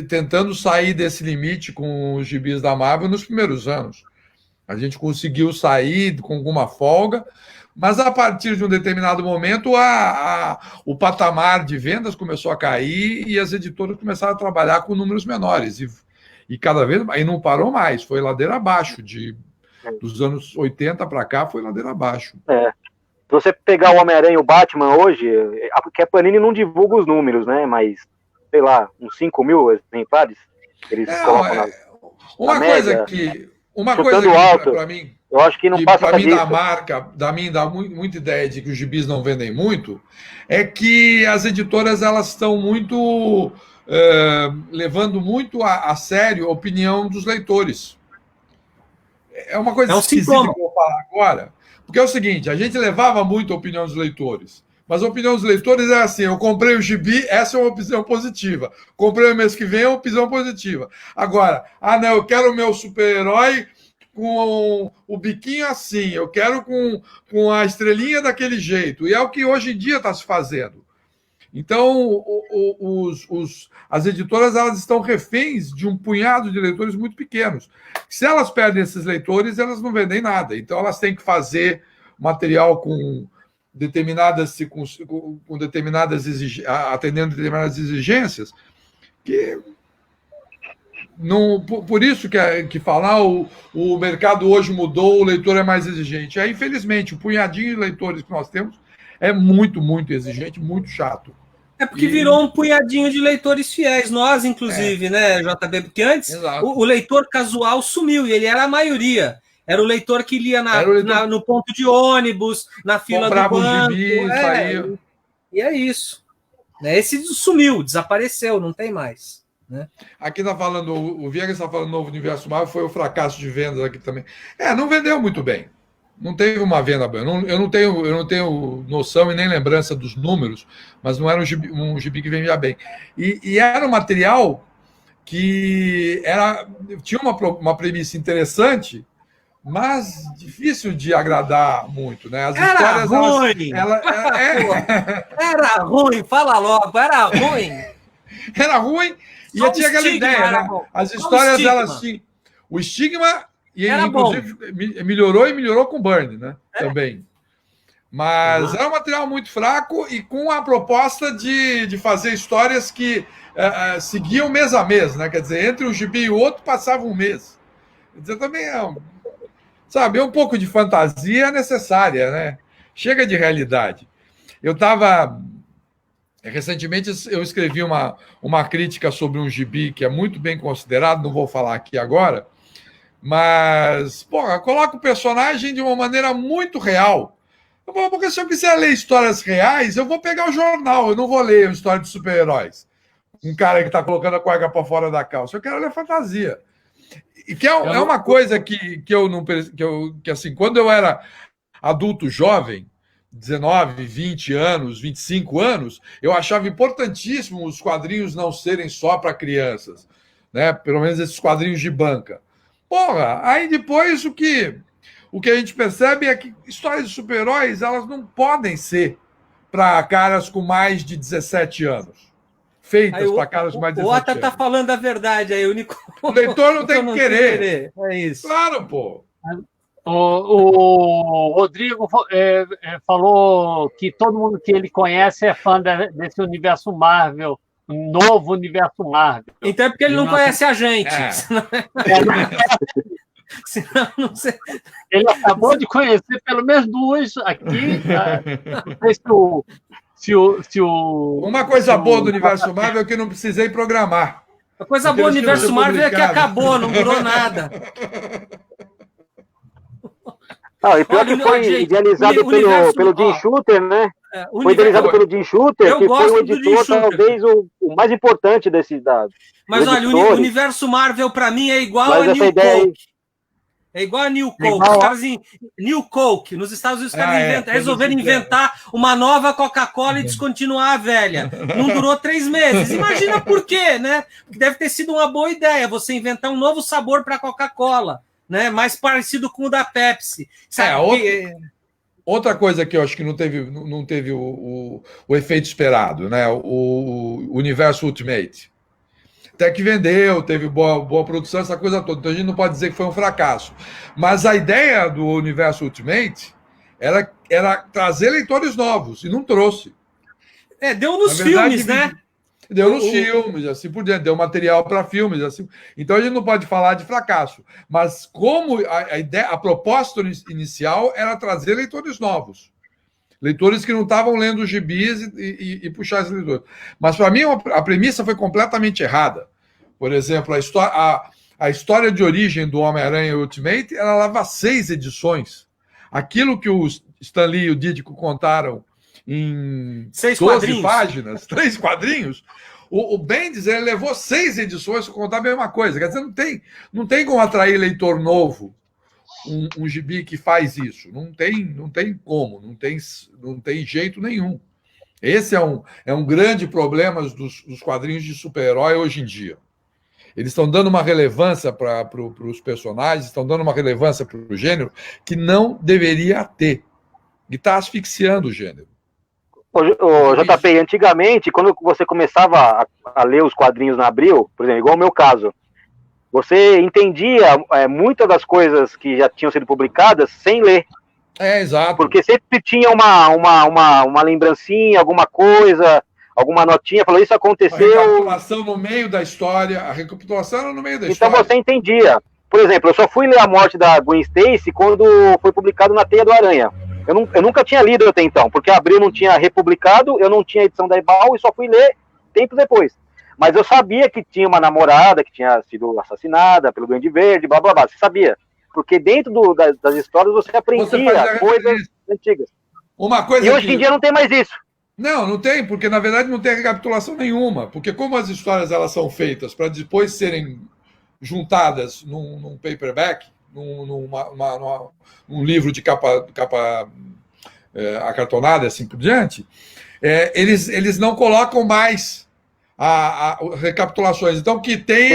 tentando sair desse limite com os gibis da Marvel nos primeiros anos. A gente conseguiu sair com alguma folga, mas a partir de um determinado momento, o patamar de vendas começou a cair e as editoras começaram a trabalhar com números menores. E cada vez, aí não parou mais, foi ladeira abaixo Dos anos 80 para cá foi ladeira abaixo. Se você pegar o Homem-Aranha e o Batman hoje, porque a Panini não divulga os números, né? Mas, sei lá, uns 5 mil exemplares eles colocam na uma coisa que para mim, eu acho que não passa para mim disso. da marca, dá muita ideia de que os gibis não vendem muito, é que as editoras elas estão muito levando muito a sério a opinião dos leitores. É uma coisa esquisita que eu vou falar agora, porque é o seguinte, a gente levava muito a opinião dos leitores, mas a opinião dos leitores é assim, eu comprei o gibi, essa é uma opção positiva. Comprei o mês que vem, é uma opção positiva. Agora, não, eu quero o meu super-herói com o biquinho assim, eu quero com a estrelinha daquele jeito. E é o que hoje em dia está se fazendo. Então, as editoras elas estão reféns de um punhado de leitores muito pequenos. Se elas perdem esses leitores, elas não vendem nada. Então, elas têm que fazer material com determinadas atendendo determinadas exigências, que não, por isso que falar o mercado hoje mudou, o leitor é mais exigente. Infelizmente, o punhadinho de leitores que nós temos é muito, muito exigente, muito chato. É porque virou um punhadinho de leitores fiéis, nós, inclusive, né, JB? Porque antes o leitor casual sumiu, e ele era a maioria. Era o leitor que lia no ponto de ônibus, na fila do banco. E é isso. Esse sumiu, desapareceu, não tem mais. Né? Aqui está falando, o Viegas está falando Novo Universo Marvel, foi o fracasso de vendas aqui também. Não vendeu muito bem. Não teve uma venda boa. Eu não tenho noção e nem lembrança dos números, mas não era um gibi que vendia bem. E era um material que tinha uma premissa interessante, mas difícil de agradar muito, né? As histórias ruim! Era ruim, fala logo, era ruim! Era ruim e tinha aquela ideia, né? As histórias, elas tinham... O estigma, inclusive, melhorou com o Byrne, né? Também. Mas era um material muito fraco e com a proposta de fazer histórias que seguiam mês a mês, né? Quer dizer, entre um gibi e o outro passava um mês. Quer dizer, também sabe, um pouco de fantasia é necessária, né? Chega de realidade. Recentemente eu escrevi uma crítica sobre um gibi que é muito bem considerado, não vou falar aqui agora, mas, coloca o personagem de uma maneira muito real. Porque se eu quiser ler histórias reais, eu vou pegar o jornal, eu não vou ler uma história de super-heróis. Um cara que está colocando a cueca para fora da calça. Eu quero ler fantasia. E que é uma coisa que assim, quando eu era adulto jovem, 19, 20 anos, 25 anos, eu achava importantíssimo os quadrinhos não serem só para crianças, né? Pelo menos esses quadrinhos de banca. Aí depois o que a gente percebe é que histórias de super-heróis elas não podem ser para caras com mais de 17 anos. Feitas para caras com mais de 17 anos. O Ota tá falando a verdade aí, o leitor não tem que querer. É isso. Claro, pô. O Rodrigo falou que todo mundo que ele conhece é fã desse universo Marvel, novo universo Marvel. Então é porque ele não conhece a gente. Senão, não sei. Ele acabou de conhecer pelo menos duas aqui. Não sei se o uma coisa boa do universo Marvel é que eu não precisei programar. A coisa boa do universo Marvel é que acabou, não durou nada. E pior que foi idealizado pelo Jim Shooter, né? Foi idealizado pelo Jim Shooter, que foi o editor, talvez, o mais importante desse dado. Mas olha, o universo Marvel, para mim, é igual a New Coke. É igual a New Coke. Os caras New Coke, nos Estados Unidos, os caras resolveram inventar uma nova Coca-Cola e descontinuar a velha. Não durou 3 meses. Imagina por quê, né? Porque deve ter sido uma boa ideia você inventar um novo sabor para a Coca-Cola. Né, mais parecido com o da Pepsi. Outra coisa que eu acho que não teve o efeito esperado, né? O Universo Ultimate. Até que vendeu, teve boa produção, essa coisa toda. Então a gente não pode dizer que foi um fracasso. Mas a ideia do Universo Ultimate era trazer leitores novos, e não trouxe. Deu nos filmes, né? Deu nos filmes, assim por diante, deu material para filmes, assim. Então a gente não pode falar de fracasso. Mas como a ideia, a proposta inicial era trazer leitores novos. Leitores que não estavam lendo os gibis e puxar esses leitores. Mas para mim a premissa foi completamente errada. Por exemplo, a história de origem do Homem-Aranha Ultimate, ela leva 6 edições. Aquilo que o Stan Lee e o Dítico contaram em 12 páginas, 3 quadrinhos, o Bendis ele levou 6 edições para contar a mesma coisa. Quer dizer, não tem como atrair leitor novo um gibi que faz isso. Não tem como, não tem jeito nenhum. Esse é um grande problema dos quadrinhos de super-herói hoje em dia. Eles estão dando uma relevância para os personagens, estão dando uma relevância para o gênero que não deveria ter. E está asfixiando o gênero. O JP, antigamente, quando você começava a ler os quadrinhos na Abril, por exemplo, igual o meu caso, você entendia muitas das coisas que já tinham sido publicadas sem ler. Exato. Porque sempre tinha uma lembrancinha, alguma coisa, alguma notinha, falou, isso aconteceu... A recapitulação no meio da história, a recapitulação era no meio da história. Então você entendia. Por exemplo, eu só fui ler a morte da Gwen Stacy quando foi publicado na Teia do Aranha. Eu nunca tinha lido até então, porque a Abril não tinha republicado, eu não tinha a edição da Ebal e só fui ler tempos depois. Mas eu sabia que tinha uma namorada que tinha sido assassinada pelo Duende Verde, blá blá blá, você sabia. Porque dentro das histórias você aprendia coisas antigas. Uma coisa e hoje em dia não tem mais isso. Não tem, porque na verdade não tem recapitulação nenhuma. Porque como as histórias elas são feitas para depois serem juntadas num paperback, num livro de capa acartonada, assim por diante, eles não colocam mais recapitulações. Então, o que tem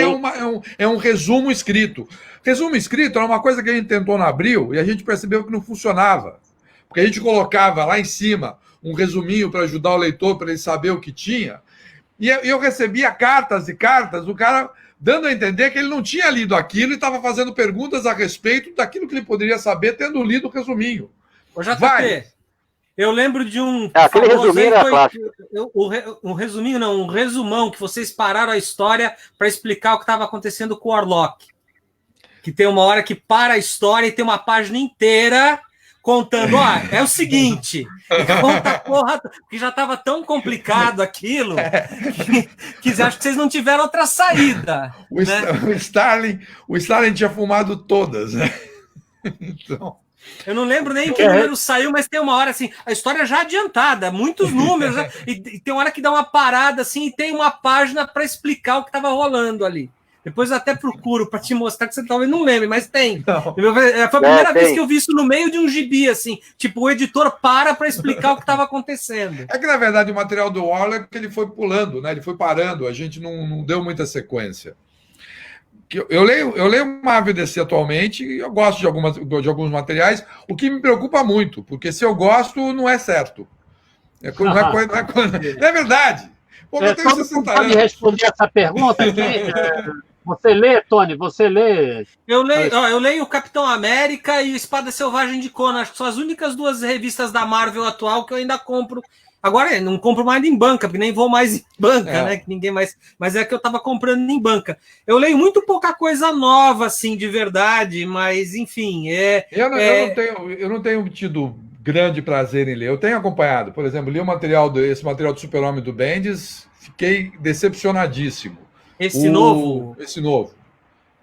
é um resumo escrito. Resumo escrito era uma coisa que a gente tentou na Abril e a gente percebeu que não funcionava. Porque a gente colocava lá em cima um resuminho para ajudar o leitor, para ele saber o que tinha. E eu recebia cartas e cartas, o cara dando a entender que ele não tinha lido aquilo e estava fazendo perguntas a respeito daquilo que ele poderia saber tendo lido o resuminho. Ô, JP, eu lembro de um... aquele resuminho era clássico. Um resuminho, não, um resumão, que vocês pararam a história para explicar o que estava acontecendo com o Orlok. Que tem uma hora que para a história e tem uma página inteira contando, é o seguinte, conta a porra, que já estava tão complicado aquilo, que acho que vocês não tiveram outra saída. O Starling tinha fumado todas, né? Então... Eu não lembro nem que número saiu, mas tem uma hora assim, a história já adiantada, muitos números, né? e tem uma hora que dá uma parada assim, e tem uma página para explicar o que estava rolando ali. Depois eu até procuro para te mostrar, que você talvez não lembre, mas tem. Foi a primeira vez que eu vi isso no meio de um gibi, assim. Tipo, o editor para explicar o que estava acontecendo. É que, na verdade, o material do Warlock ele foi pulando, né? Ele foi parando, a gente não deu muita sequência. Eu leio Marvel DC atualmente, eu gosto de alguns materiais, o que me preocupa muito, porque se eu gosto, não é certo. Não é verdade. Pô, eu tenho 60 anos. Pode responder essa pergunta aqui? Você lê, Tony? Você lê? Eu leio o Capitão América e Espada Selvagem de Conan. Acho que são as únicas 2 revistas da Marvel atual que eu ainda compro. Agora, não compro mais em banca, porque nem vou mais em banca, né? Que ninguém mais. Mas é que eu estava comprando em banca. Eu leio muito pouca coisa nova, assim, de verdade, mas, enfim. Eu não tenho tido grande prazer em ler. Eu tenho acompanhado, por exemplo, li esse material do Super-Homem do Bendis, fiquei decepcionadíssimo. Esse novo? Esse novo.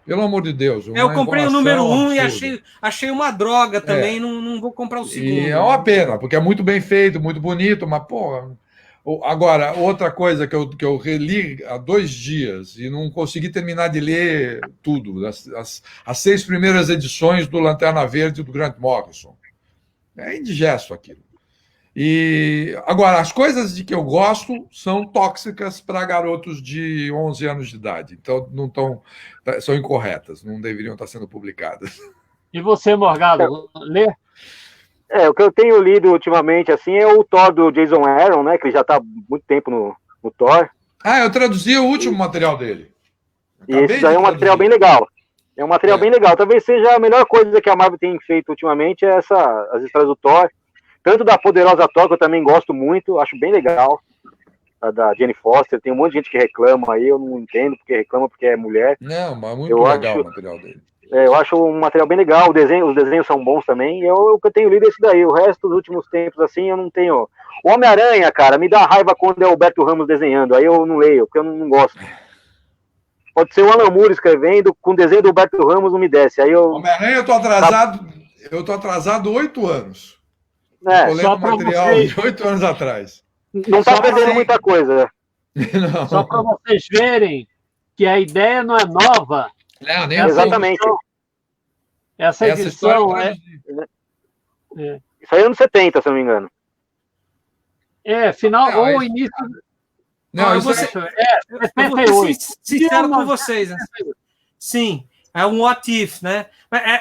Pelo amor de Deus. Eu comprei o número 1 e achei uma droga também, não vou comprar o segundo. E é uma pena, porque é muito bem feito, muito bonito, mas, porra... Agora, outra coisa que eu reli há 2 dias e não consegui terminar de ler tudo, as 6 primeiras edições do Lanterna Verde do Grant Morrison. É indigesto aquilo. E agora, as coisas de que eu gosto são tóxicas para garotos de 11 anos de idade. Então, são incorretas, não deveriam estar sendo publicadas. E você, Morgado, lê? O que eu tenho lido ultimamente assim, é o Thor do Jason Aaron, né? Que ele já está há muito tempo no Thor. Eu traduzi o último material dele. E esse daí é um material bem legal. É um material bem legal. Talvez seja a melhor coisa que a Marvel tem feito ultimamente, as histórias do Thor. Tanto da Poderosa Thor, que eu também gosto muito, acho bem legal. da Jane Foster. Tem um monte de gente que reclama aí, eu não entendo porque reclama, porque é mulher. Não, mas muito legal o material dele. Eu acho um material bem legal, os desenhos são bons também. Eu tenho lido esse daí, o resto dos últimos tempos, assim, eu não tenho. O Homem-Aranha, cara, me dá raiva quando é o Humberto Ramos desenhando, aí eu não leio, porque eu não gosto. Pode ser o Alan Moore escrevendo, com o desenho do Humberto Ramos não me desce. Aí eu... Homem-Aranha, eu tô atrasado 8 anos. Eu lendo só material de 8 anos atrás. Não tá perdendo muita coisa. Não. Só para vocês verem que a ideia não é nova. Não, nem exatamente. Essa edição Isso aí é anos 70, se eu não me engano. Final ou início. Não, eu vou ser 78. Sincero com vocês. Né? Sim, é um what if, né?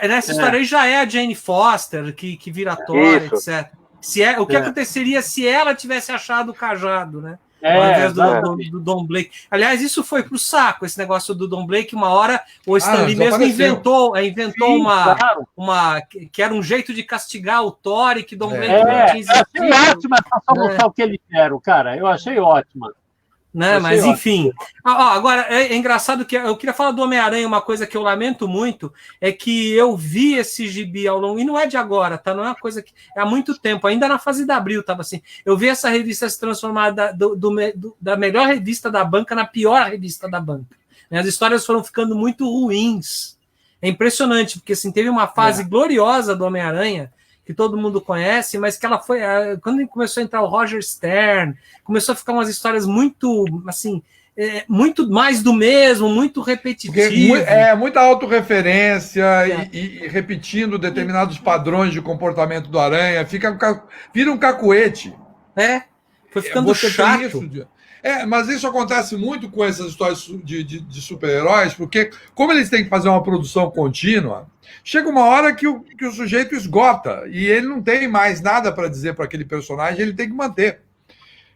Nessa história aí já é a Jane Foster que vira Thor, etc. O que aconteceria se ela tivesse achado o cajado, né? Ao invés do Don Blake. Aliás, isso foi pro saco, esse negócio do Don Blake. Uma hora o Stan Lee mesmo inventou uma que era um jeito de castigar o Thor e que Don Blake não tinha existido. Eu achei ótima essa solução que eles deram, cara. Eu achei ótima. Né? Mas, enfim. Agora, é engraçado que eu queria falar do Homem-Aranha, uma coisa que eu lamento muito, é que eu vi esse gibi ao longo, e não é de agora, tá? Não é uma coisa que... É há muito tempo, ainda na fase de abril, tava assim. Eu vi essa revista se transformar da melhor revista da banca na pior revista da banca. As histórias foram ficando muito ruins. É impressionante, porque assim, teve uma fase gloriosa do Homem-Aranha, que todo mundo conhece, mas que ela foi... Quando começou a entrar o Roger Stern, começou a ficar umas histórias muito, assim, muito mais do mesmo, muito repetitivo. Muita autorreferência e repetindo determinados padrões de comportamento do Aranha, vira um cacuete. Foi ficando chato. Mas isso acontece muito com essas histórias de super-heróis, porque como eles têm que fazer uma produção contínua, chega uma hora que o sujeito esgota e ele não tem mais nada para dizer para aquele personagem, ele tem que manter.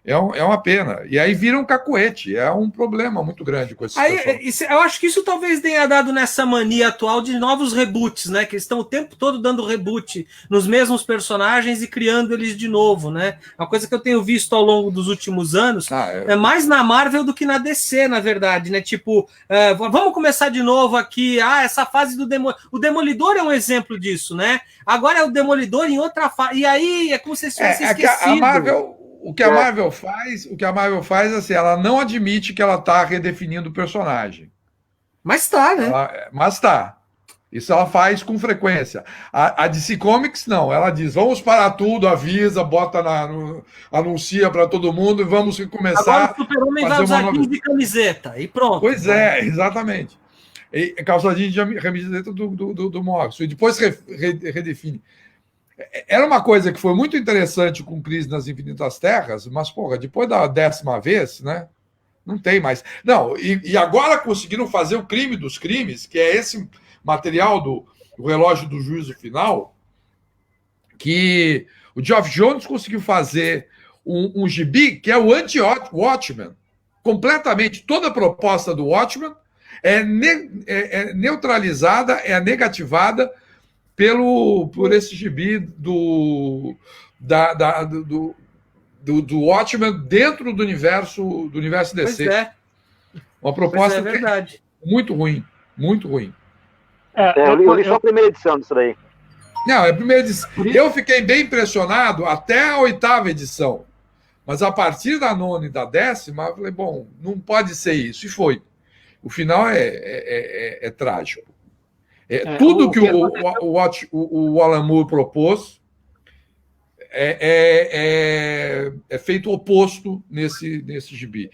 É uma pena. E aí vira um cacuete. É um problema muito grande com esse eu acho que isso talvez tenha dado nessa mania atual de novos reboots, né? Que eles estão o tempo todo dando reboot nos mesmos personagens e criando eles de novo, né? Uma coisa que eu tenho visto ao longo dos últimos anos é mais na Marvel do que na DC, na verdade, né? Tipo, vamos começar de novo aqui. Essa fase do Demolidor. O Demolidor é um exemplo disso, né? Agora é o Demolidor em outra fase. E aí é como se tivesse esquecido. O que a Marvel faz, assim, ela não admite que ela está redefinindo o personagem. Mas tá, né? Mas tá. Isso ela faz com frequência. A DC Comics, não. Ela diz, vamos parar tudo, avisa, anuncia para todo mundo e vamos começar... Agora o Super-Homem vai usar jeans de camiseta e pronto. Pois exatamente. Calçadinho de camiseta do Morrison. E depois redefine. Era uma coisa que foi muito interessante com Crise nas Infinitas Terras, mas, porra, depois da 10ª vez, né? Não tem mais. Não, e agora conseguiram fazer o crime dos crimes, que é esse material do relógio do juízo final, que o Geoff Jones conseguiu fazer um gibi que é o anti-Watchmen. Completamente. Toda a proposta do Watchmen é neutralizada, é negativada por esse gibi do Watchmen dentro do universo DC. Pois é. Uma proposta verdade. Muito ruim, muito ruim. Eu li só a primeira edição disso daí. Não, é a primeira edição. Eu fiquei bem impressionado até a 8ª edição. Mas a partir da 9ª e da 10ª, eu falei, bom, não pode ser isso. E foi. O final é trágico. Tudo que o Alan Moore propôs é feito oposto nesse gibi.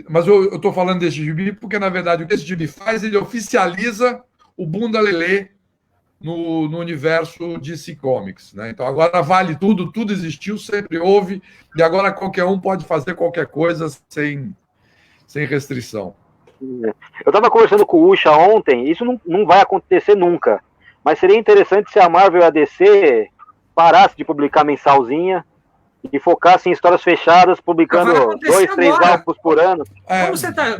Mas eu estou falando desse gibi porque, na verdade, o que esse gibi faz, ele oficializa o Bunda Lelê no universo DC Comics. Né? Então, agora vale tudo existiu, sempre houve, e agora qualquer um pode fazer qualquer coisa sem restrição. Eu estava conversando com o Usha ontem, isso não vai acontecer nunca, mas seria interessante se a Marvel e a DC parasse de publicar mensalzinha e focasse em histórias fechadas, publicando 2, 3 álbuns por ano.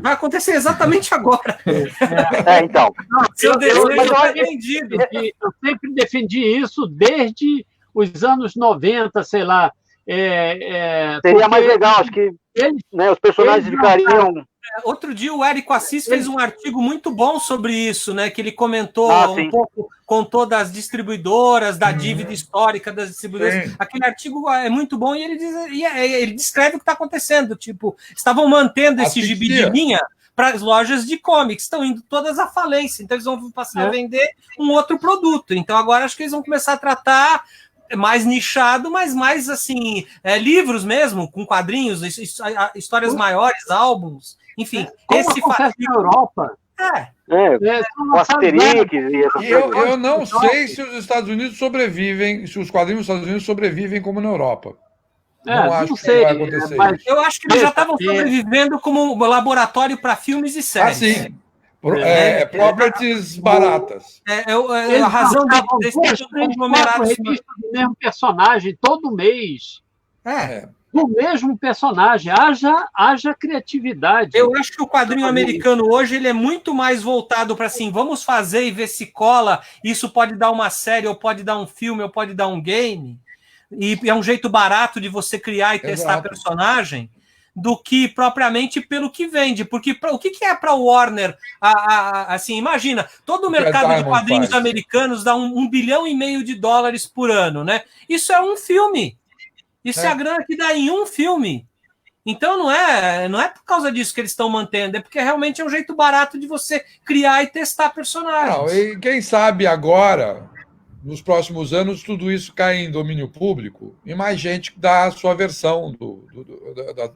Vai acontecer exatamente agora. Então. Eu sempre defendi isso desde os anos 90, sei lá, Seria mais legal, acho que os personagens ficariam... Outro dia o Érico Assis fez um artigo muito bom sobre isso, né? Que ele comentou um pouco, contou das distribuidoras, da dívida histórica das distribuidoras. Sim. Aquele artigo é muito bom e ele descreve o que está acontecendo. Tipo, estavam mantendo esse gibi de linha para as lojas de comics, estão indo todas à falência, então eles vão passar a vender um outro produto. Então agora acho que eles vão começar a tratar mais nichado, mas mais assim, livros mesmo, com quadrinhos, histórias maiores, álbuns, enfim. Esse acontece na Europa. O Asterix e essas coisas. Eu não sei se os Estados Unidos sobrevivem, se os quadrinhos dos Estados Unidos sobrevivem como na Europa. Não acho que vai acontecer isso. Eu acho que eles já estavam sobrevivendo como laboratório para filmes e séries. Sim. Properties baratas. A razão desse conglomerado do mesmo personagem todo mês. Do mesmo personagem. Haja criatividade. Eu acho que o quadrinho americano hoje ele é muito mais voltado para assim, vamos fazer e ver se cola. Isso pode dar uma série, ou pode dar um filme, ou pode dar um game. E é um jeito barato de você criar e testar personagem, do que propriamente pelo que vende. Porque o que é para o Warner? Assim, imagina, todo o mercado de quadrinhos americanos dá $1,5 bilhão por ano, né? Isso é um filme. Isso é a grana que dá em um filme. Então não é por causa disso que eles estão mantendo, é porque realmente é um jeito barato de você criar e testar personagens. E quem sabe agora, nos próximos anos, tudo isso cai em domínio público e mais gente dá a sua versão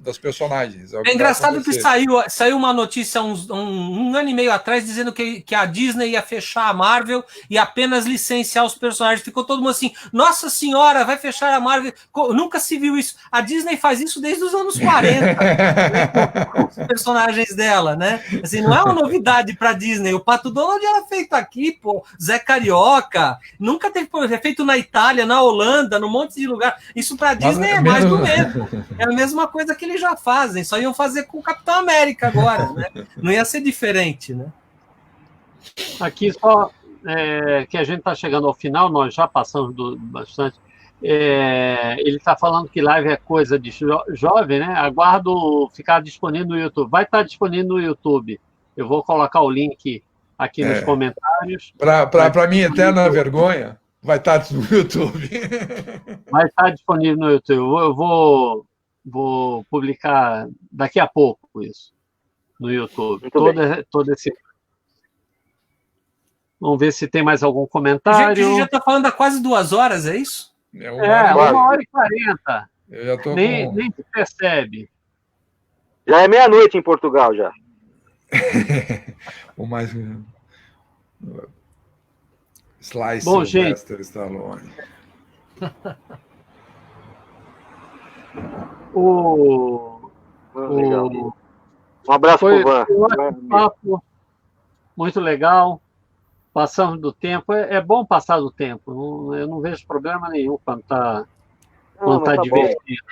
das personagens. É engraçado que saiu uma notícia um ano e meio atrás dizendo que a Disney ia fechar a Marvel e apenas licenciar os personagens. Ficou todo mundo assim, nossa senhora, vai fechar a Marvel. Nunca se viu isso. A Disney faz isso desde os anos 40. Com os personagens dela, né? Assim, não é uma novidade para a Disney. O Pato Donald era feito aqui, pô. Zé Carioca. Nunca teve feito na Itália, na Holanda, num monte de lugar. Isso para a Disney é mais do mesmo. É a mesma coisa que eles já fazem. Só iam fazer com o Capitão América agora, né? Não ia ser diferente, né? Aqui só que a gente está chegando ao final, nós já passamos bastante. Ele está falando que live é coisa de jovem, né? Aguardo ficar disponível no YouTube. Vai estar disponível no YouTube. Eu vou colocar o link aqui nos comentários. Para minha eterna vergonha, vai estar no YouTube. Vai estar disponível no YouTube. Eu vou publicar daqui a pouco isso no YouTube. Todo esse... Vamos ver se tem mais algum comentário. A gente já está falando há quase 2 horas, é isso? 1h40. Eu já tô nem se percebe. Já é meia-noite em Portugal, já. O mais... Slice Bom, gente. Stallone. Um abraço foi pro Van. Um papo muito legal. Passamos do tempo. É bom passar do tempo. Eu não vejo problema nenhum quando está divertido.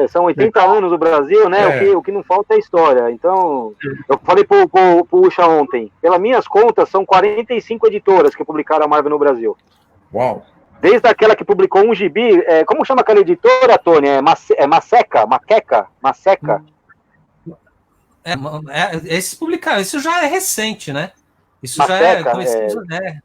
São 80 anos do Brasil, né? O que não falta é história. Então, eu falei pro Ucha ontem, pelas minhas contas, são 45 editoras que publicaram a Marvel no Brasil. Uau! Desde aquela que publicou um gibi, como chama aquela editora, Tony? Maseca? Esses publicaram, isso já é recente, né? Isso Maseca, já é conhecido, né?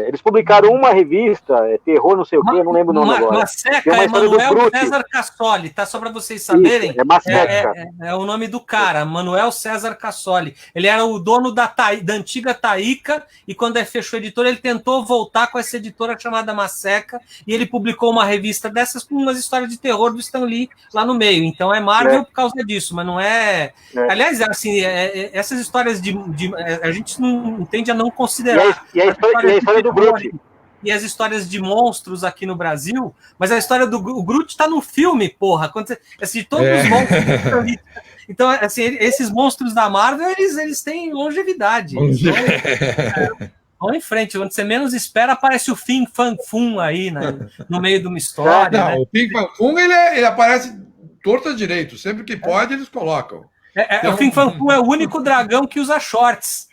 Eles publicaram uma revista, Terror não sei o quê, eu não lembro o nome agora. Maseca é Manuel César Cassoli, tá? Só para vocês saberem. Isso, Maseca. É o nome do cara, Manuel César Cassoli. Ele era o dono da antiga Taíca, e quando fechou a editora, ele tentou voltar com essa editora chamada Maseca, e ele publicou uma revista dessas com umas histórias de terror do Stan Lee lá no meio. Então é Marvel por causa disso, mas não é... Aliás, assim, essas histórias a gente não tende a não considerar. E a história do Groot. E as histórias de monstros aqui no Brasil, mas a história do Groot está no filme, porra. Assim, todos os monstros estão ali. Então, assim, esses monstros da Marvel, eles têm longevidade. Vão em frente. Quando você menos espera, aparece o Fin Fan Fum aí, né, no meio de uma história. Não, né? O Fin Fan Fum, ele aparece torto a direito. Sempre que pode, eles colocam. O Fin Fan Fum é o único dragão que usa shorts.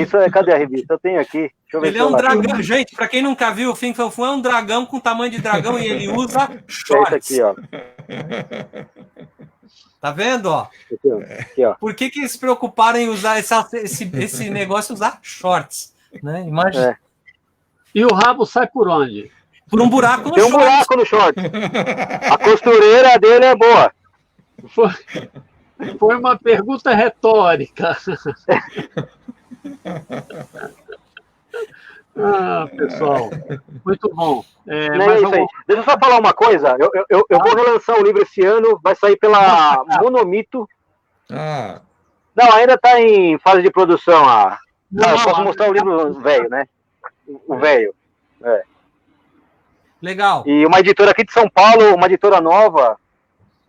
Isso é, cadê a revista? Eu tenho aqui. Deixa eu ver. Ele é um dragão, gente, para quem nunca viu, o Fim Fan Fum é um dragão com tamanho de dragão e ele usa shorts. É esse aqui, ó. Tá vendo, ó? Aqui, ó. Por que eles se preocuparam em usar esse negócio, usar shorts? Né? Imagina. E o rabo sai por onde? Por um buraco no Tem um shorts. buraco no short. A costureira dele é boa. Foi uma pergunta retórica. Pessoal, muito bom. Mas isso aí. Deixa eu só falar uma coisa. Eu vou relançar o livro esse ano, vai sair pela Monomito. Não, ainda está em fase de produção. Eu posso mostrar o livro velho, né? O velho. Legal. E uma editora aqui de São Paulo, uma editora nova.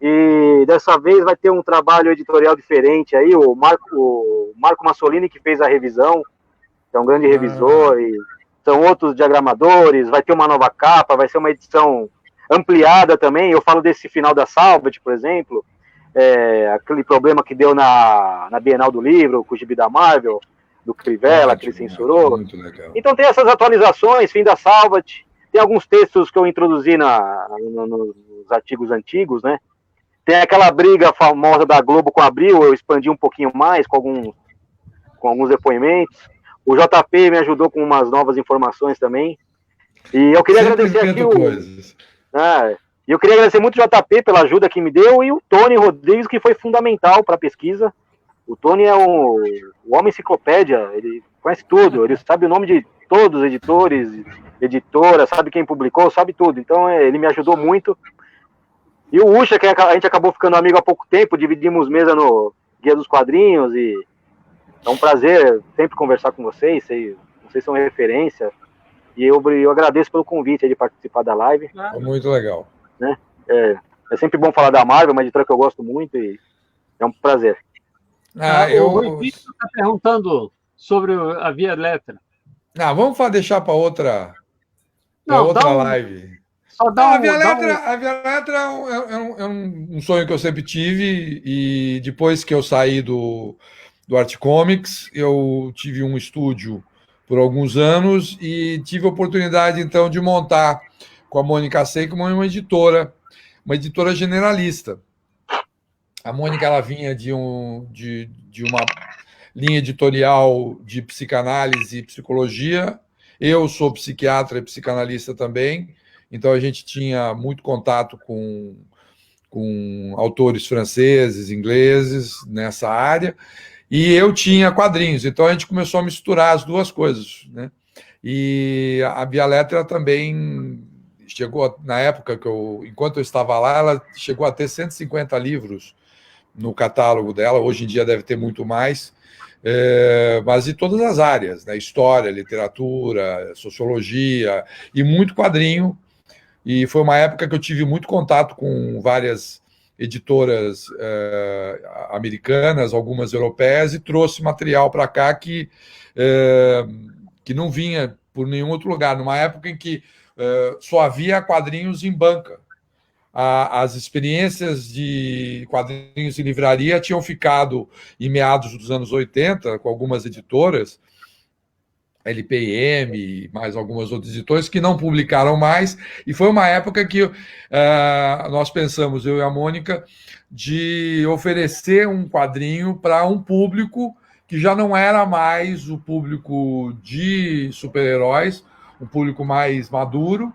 E dessa vez vai ter um trabalho editorial diferente aí. O Marco Massolini, que fez a revisão, que é um grande revisor, e são outros diagramadores. Vai ter uma nova capa, vai ser uma edição ampliada também. Eu falo desse final da Salvat, por exemplo, aquele problema que deu na Bienal do Livro, com o gibi da Marvel, do Crivella, que ele censurou. Então tem essas atualizações, fim da Salvat. Tem alguns textos que eu introduzi nos artigos antigos, né? Tem aquela briga famosa da Globo com a Abril, eu expandi um pouquinho mais com alguns depoimentos. O JP me ajudou com umas novas informações também. E eu queria agradecer aqui eu queria agradecer muito o JP pela ajuda que me deu e o Tony Rodrigues, que foi fundamental para a pesquisa. O Tony é o homem enciclopédia, ele conhece tudo, ele sabe o nome de todos os editores, editora, sabe quem publicou, sabe tudo. Então ele me ajudou muito. E o Ucha, que a gente acabou ficando amigo há pouco tempo, dividimos mesa no Guia dos Quadrinhos e é um prazer sempre conversar com vocês, vocês são referência. E eu agradeço pelo convite de participar da live. Muito legal. Né? É sempre bom falar da Marvel, uma editora que eu gosto muito e é um prazer. O Rui Vitor está perguntando sobre a Via Letra. Vamos deixar para outra live. A Via Letra é um sonho que eu sempre tive, e depois que eu saí do Art Comics, eu tive um estúdio por alguns anos e tive a oportunidade, então, de montar com a Mônica Seco uma editora generalista. A Mônica, ela vinha de uma linha editorial de psicanálise e psicologia. Eu sou psiquiatra e psicanalista também, então a gente tinha muito contato com autores franceses, ingleses nessa área, e eu tinha quadrinhos, então a gente começou a misturar as duas coisas, né? E a Via Letra também chegou, na época enquanto eu estava lá, ela chegou a ter 150 livros no catálogo dela, hoje em dia deve ter muito mais, mas de todas as áreas, né? História, literatura, sociologia e muito quadrinho. E foi uma época que eu tive muito contato com várias editoras americanas, algumas europeias, e trouxe material para cá que não vinha por nenhum outro lugar, numa época em que só havia quadrinhos em banca. As experiências de quadrinhos em livraria tinham ficado em meados dos anos 80, com algumas editoras, LPM e mais algumas outras editoras, que não publicaram mais, e foi uma época que nós pensamos, eu e a Mônica, de oferecer um quadrinho para um público que já não era mais o público de super-heróis, um público mais maduro,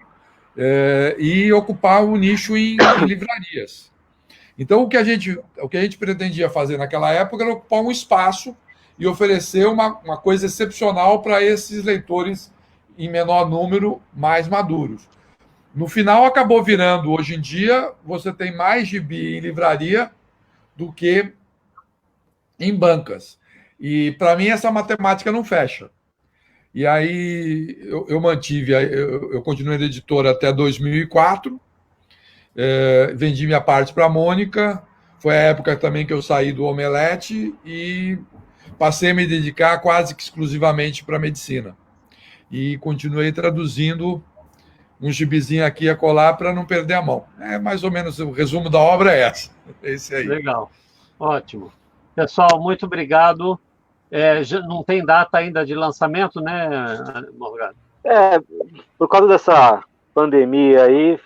e ocupar um nicho em livrarias. Então, o que a gente pretendia fazer naquela época era ocupar um espaço e oferecer uma coisa excepcional para esses leitores em menor número, mais maduros. No final, acabou virando, hoje em dia, você tem mais gibi em livraria do que em bancas. E, para mim, essa matemática não fecha. E aí eu continuei na editora até 2004, vendi minha parte para a Mônica, foi a época também que eu saí do Omelete e passei a me dedicar quase que exclusivamente para a medicina. E continuei traduzindo um gibizinho aqui e acolá para não perder a mão. Mais ou menos o resumo da obra é esse aí. Legal, ótimo. Pessoal, muito obrigado. já não tem data ainda de lançamento, né, Morgado? Por causa dessa pandemia aí,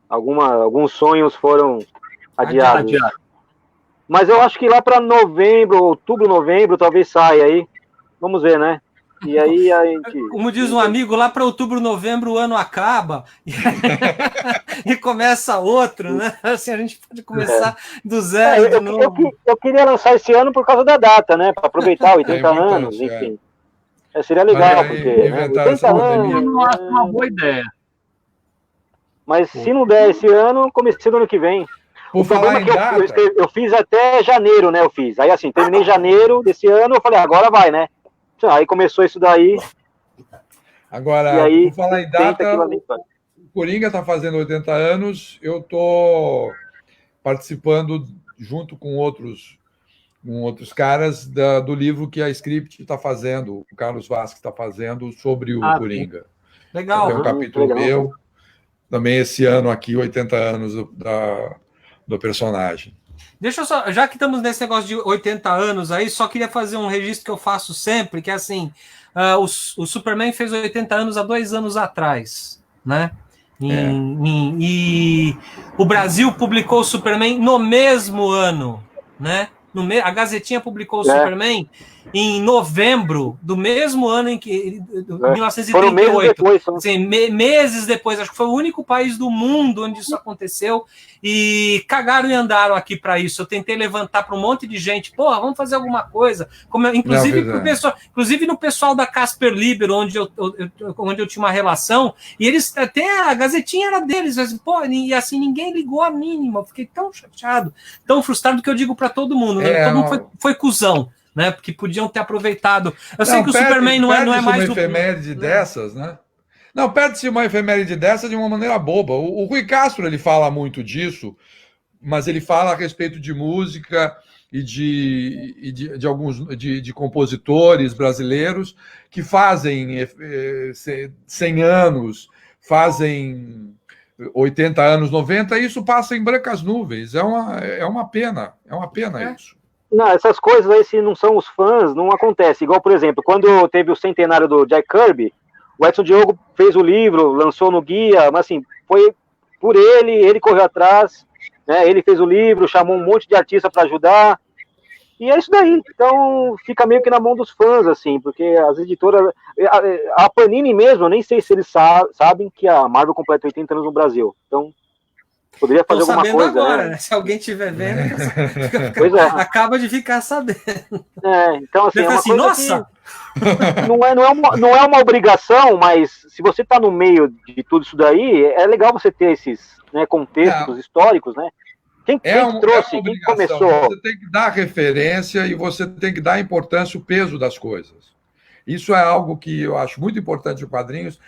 alguns sonhos foram adiados. Mas eu acho que lá para outubro, novembro, talvez saia aí. Vamos ver, né? E aí a gente... Como diz um amigo, lá para outubro, novembro o ano acaba e começa outro, né? Assim, a gente pode começar do zero de novo. Eu queria lançar esse ano por causa da data, né? Para aproveitar 80 anos, enfim. Seria legal, porque 80 anos... Eu acho uma boa ideia. Mas se não der esse ano, comecei no ano que vem. O problema é que eu fiz até janeiro, né? Aí assim, terminei janeiro desse ano, eu falei, agora vai, né? Aí começou isso daí. Agora, aí, por falar em data, o Coringa está fazendo 80 anos, eu estou participando junto com outros caras do livro que a Script está fazendo, o Carlos Vasques está fazendo sobre o Coringa. Legal. Tem um capítulo meu, também esse ano aqui, 80 anos do personagem. Deixa eu só, já que estamos nesse negócio de 80 anos aí, só queria fazer um registro que eu faço sempre, que é assim, o Superman fez 80 anos há 2 anos atrás, né? E o Brasil publicou o Superman no mesmo ano, né? A Gazetinha publicou o Superman em novembro do mesmo ano em que 1938. Meses depois, acho que foi o único país do mundo onde isso aconteceu, e cagaram e andaram aqui para isso. Eu tentei levantar para um monte de gente, vamos fazer alguma coisa, inclusive no pessoal da Casper Liber, onde eu tinha uma relação, e eles até a Gazetinha era deles, mas, e assim ninguém ligou a mínima. Eu fiquei tão chateado, tão frustrado, que eu digo para todo mundo, todo mundo foi cuzão, né? Porque podiam ter aproveitado. Eu sei que o Superman não é mais uma efeméride dessas, né? Não, perde-se uma efeméride dessa de uma maneira boba. O Rui Castro, ele fala muito disso, mas ele fala a respeito de música e de alguns compositores brasileiros que fazem 100 anos, fazem 80 anos, 90, e isso passa em brancas nuvens. É uma pena isso. Não, essas coisas aí, se não são os fãs, não acontece. Igual, por exemplo, quando teve o centenário do Jack Kirby, o Edson Diogo fez o livro, lançou no guia, mas assim, foi por ele correu atrás, né? Ele fez o livro, chamou um monte de artista para ajudar, e é isso daí. Então fica meio que na mão dos fãs, assim, porque as editoras, a Panini mesmo, eu nem sei se eles sabem que a Marvel completa 80 anos no Brasil, então poderia fazer alguma coisa agora, né? Se alguém estiver vendo, acaba de ficar sabendo. Então assim, é uma coisa nossa, não é uma obrigação, mas se você está no meio de tudo isso daí, é legal você ter esses, né, contextos históricos, né? Quem trouxe, quem começou? Você tem que dar referência e você tem que dar importância, o peso das coisas. Isso é algo que eu acho muito importante em quadrinhos.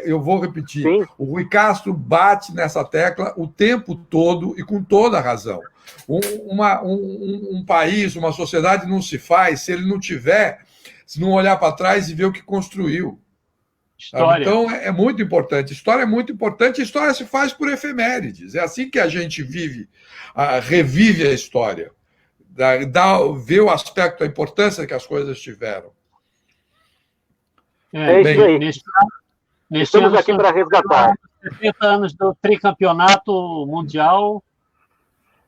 Eu vou repetir. Sim. O Rui Castro bate nessa tecla o tempo todo e com toda a razão. Um país, uma sociedade não se faz se ele não tiver, se não olhar para trás e ver o que construiu. História. Então é muito importante. História é muito importante. História se faz por efemérides. É assim que a gente revive a história. Vê o aspecto, a importância que as coisas tiveram. Isso aí. Estamos aqui para resgatar. 70 anos do tricampeonato mundial.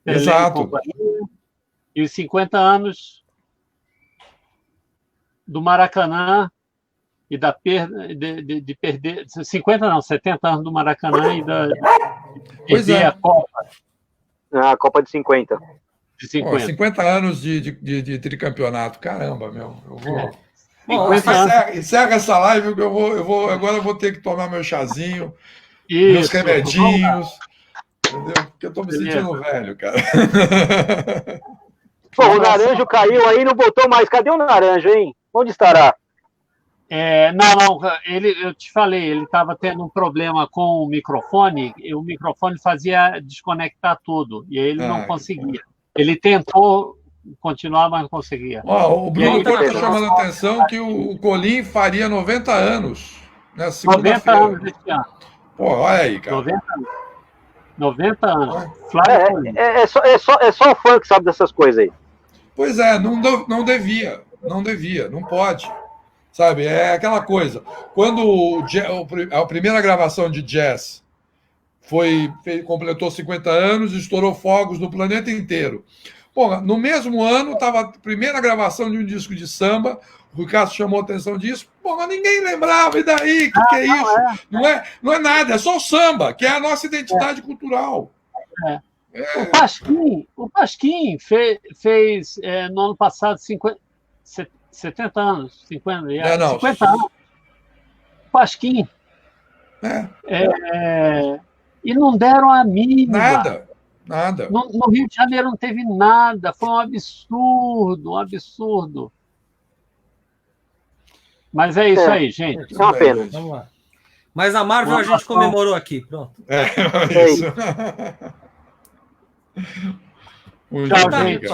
Exato. E os 50 anos do Maracanã e da perda de perder. 50 não, 70 anos do Maracanã e de perder a Copa. A Copa de 50. De 50. 50 anos de tricampeonato. Caramba, meu. Eu vou. Encerra essa live, que agora eu vou ter que tomar meu chazinho, meus remedinhos, entendeu? Porque eu estou me sentindo velho, cara. Pô, o Naranjo caiu aí, não botou mais. Cadê o Naranjo, hein? Onde estará? Não, eu te falei, ele estava tendo um problema com o microfone, e o microfone fazia desconectar tudo, e aí ele não conseguia. Ele tentou continuar, mas não conseguia. O Bruno está chamando a atenção que o Colim faria 90 anos nessa segunda-feira. 90 anos este ano. Pô, olha aí, cara. 90 anos. É só o fã que sabe dessas coisas aí. Pois é, não devia. Não devia, não pode. Sabe, é aquela coisa. Quando a primeira gravação de jazz completou 50 anos e estourou fogos no planeta inteiro. Porra, no mesmo ano estava a primeira gravação de um disco de samba, o Rui Castro chamou a atenção disso. Porra, ninguém lembrava, e daí? O que é isso? Não é nada, é só o samba, que é a nossa identidade cultural. O Pasquim fez no ano passado 70 anos, 50, 50 anos. O Pasquim. E não deram a mínima. Nada. No Rio de Janeiro não teve nada. Foi um absurdo. Mas é isso aí, gente. É uma pena. Vamos lá. Mas a Marvel a gente comemorou aqui. Pronto. É isso. Tchau, gente.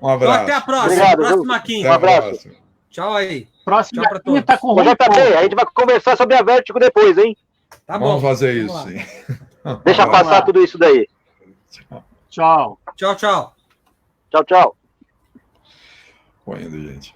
Um abraço. Então, até a próxima. Obrigado, próxima quinta. Um abraço. Tchau aí. Próxima Tchau pra todos. tá com Ô, JP, a gente vai conversar sobre a Vertigo depois, hein? Tá bom. Vamos fazer isso, sim. Deixa passar tudo isso daí. Tchau. Tchau. Tchau. Correndo, gente.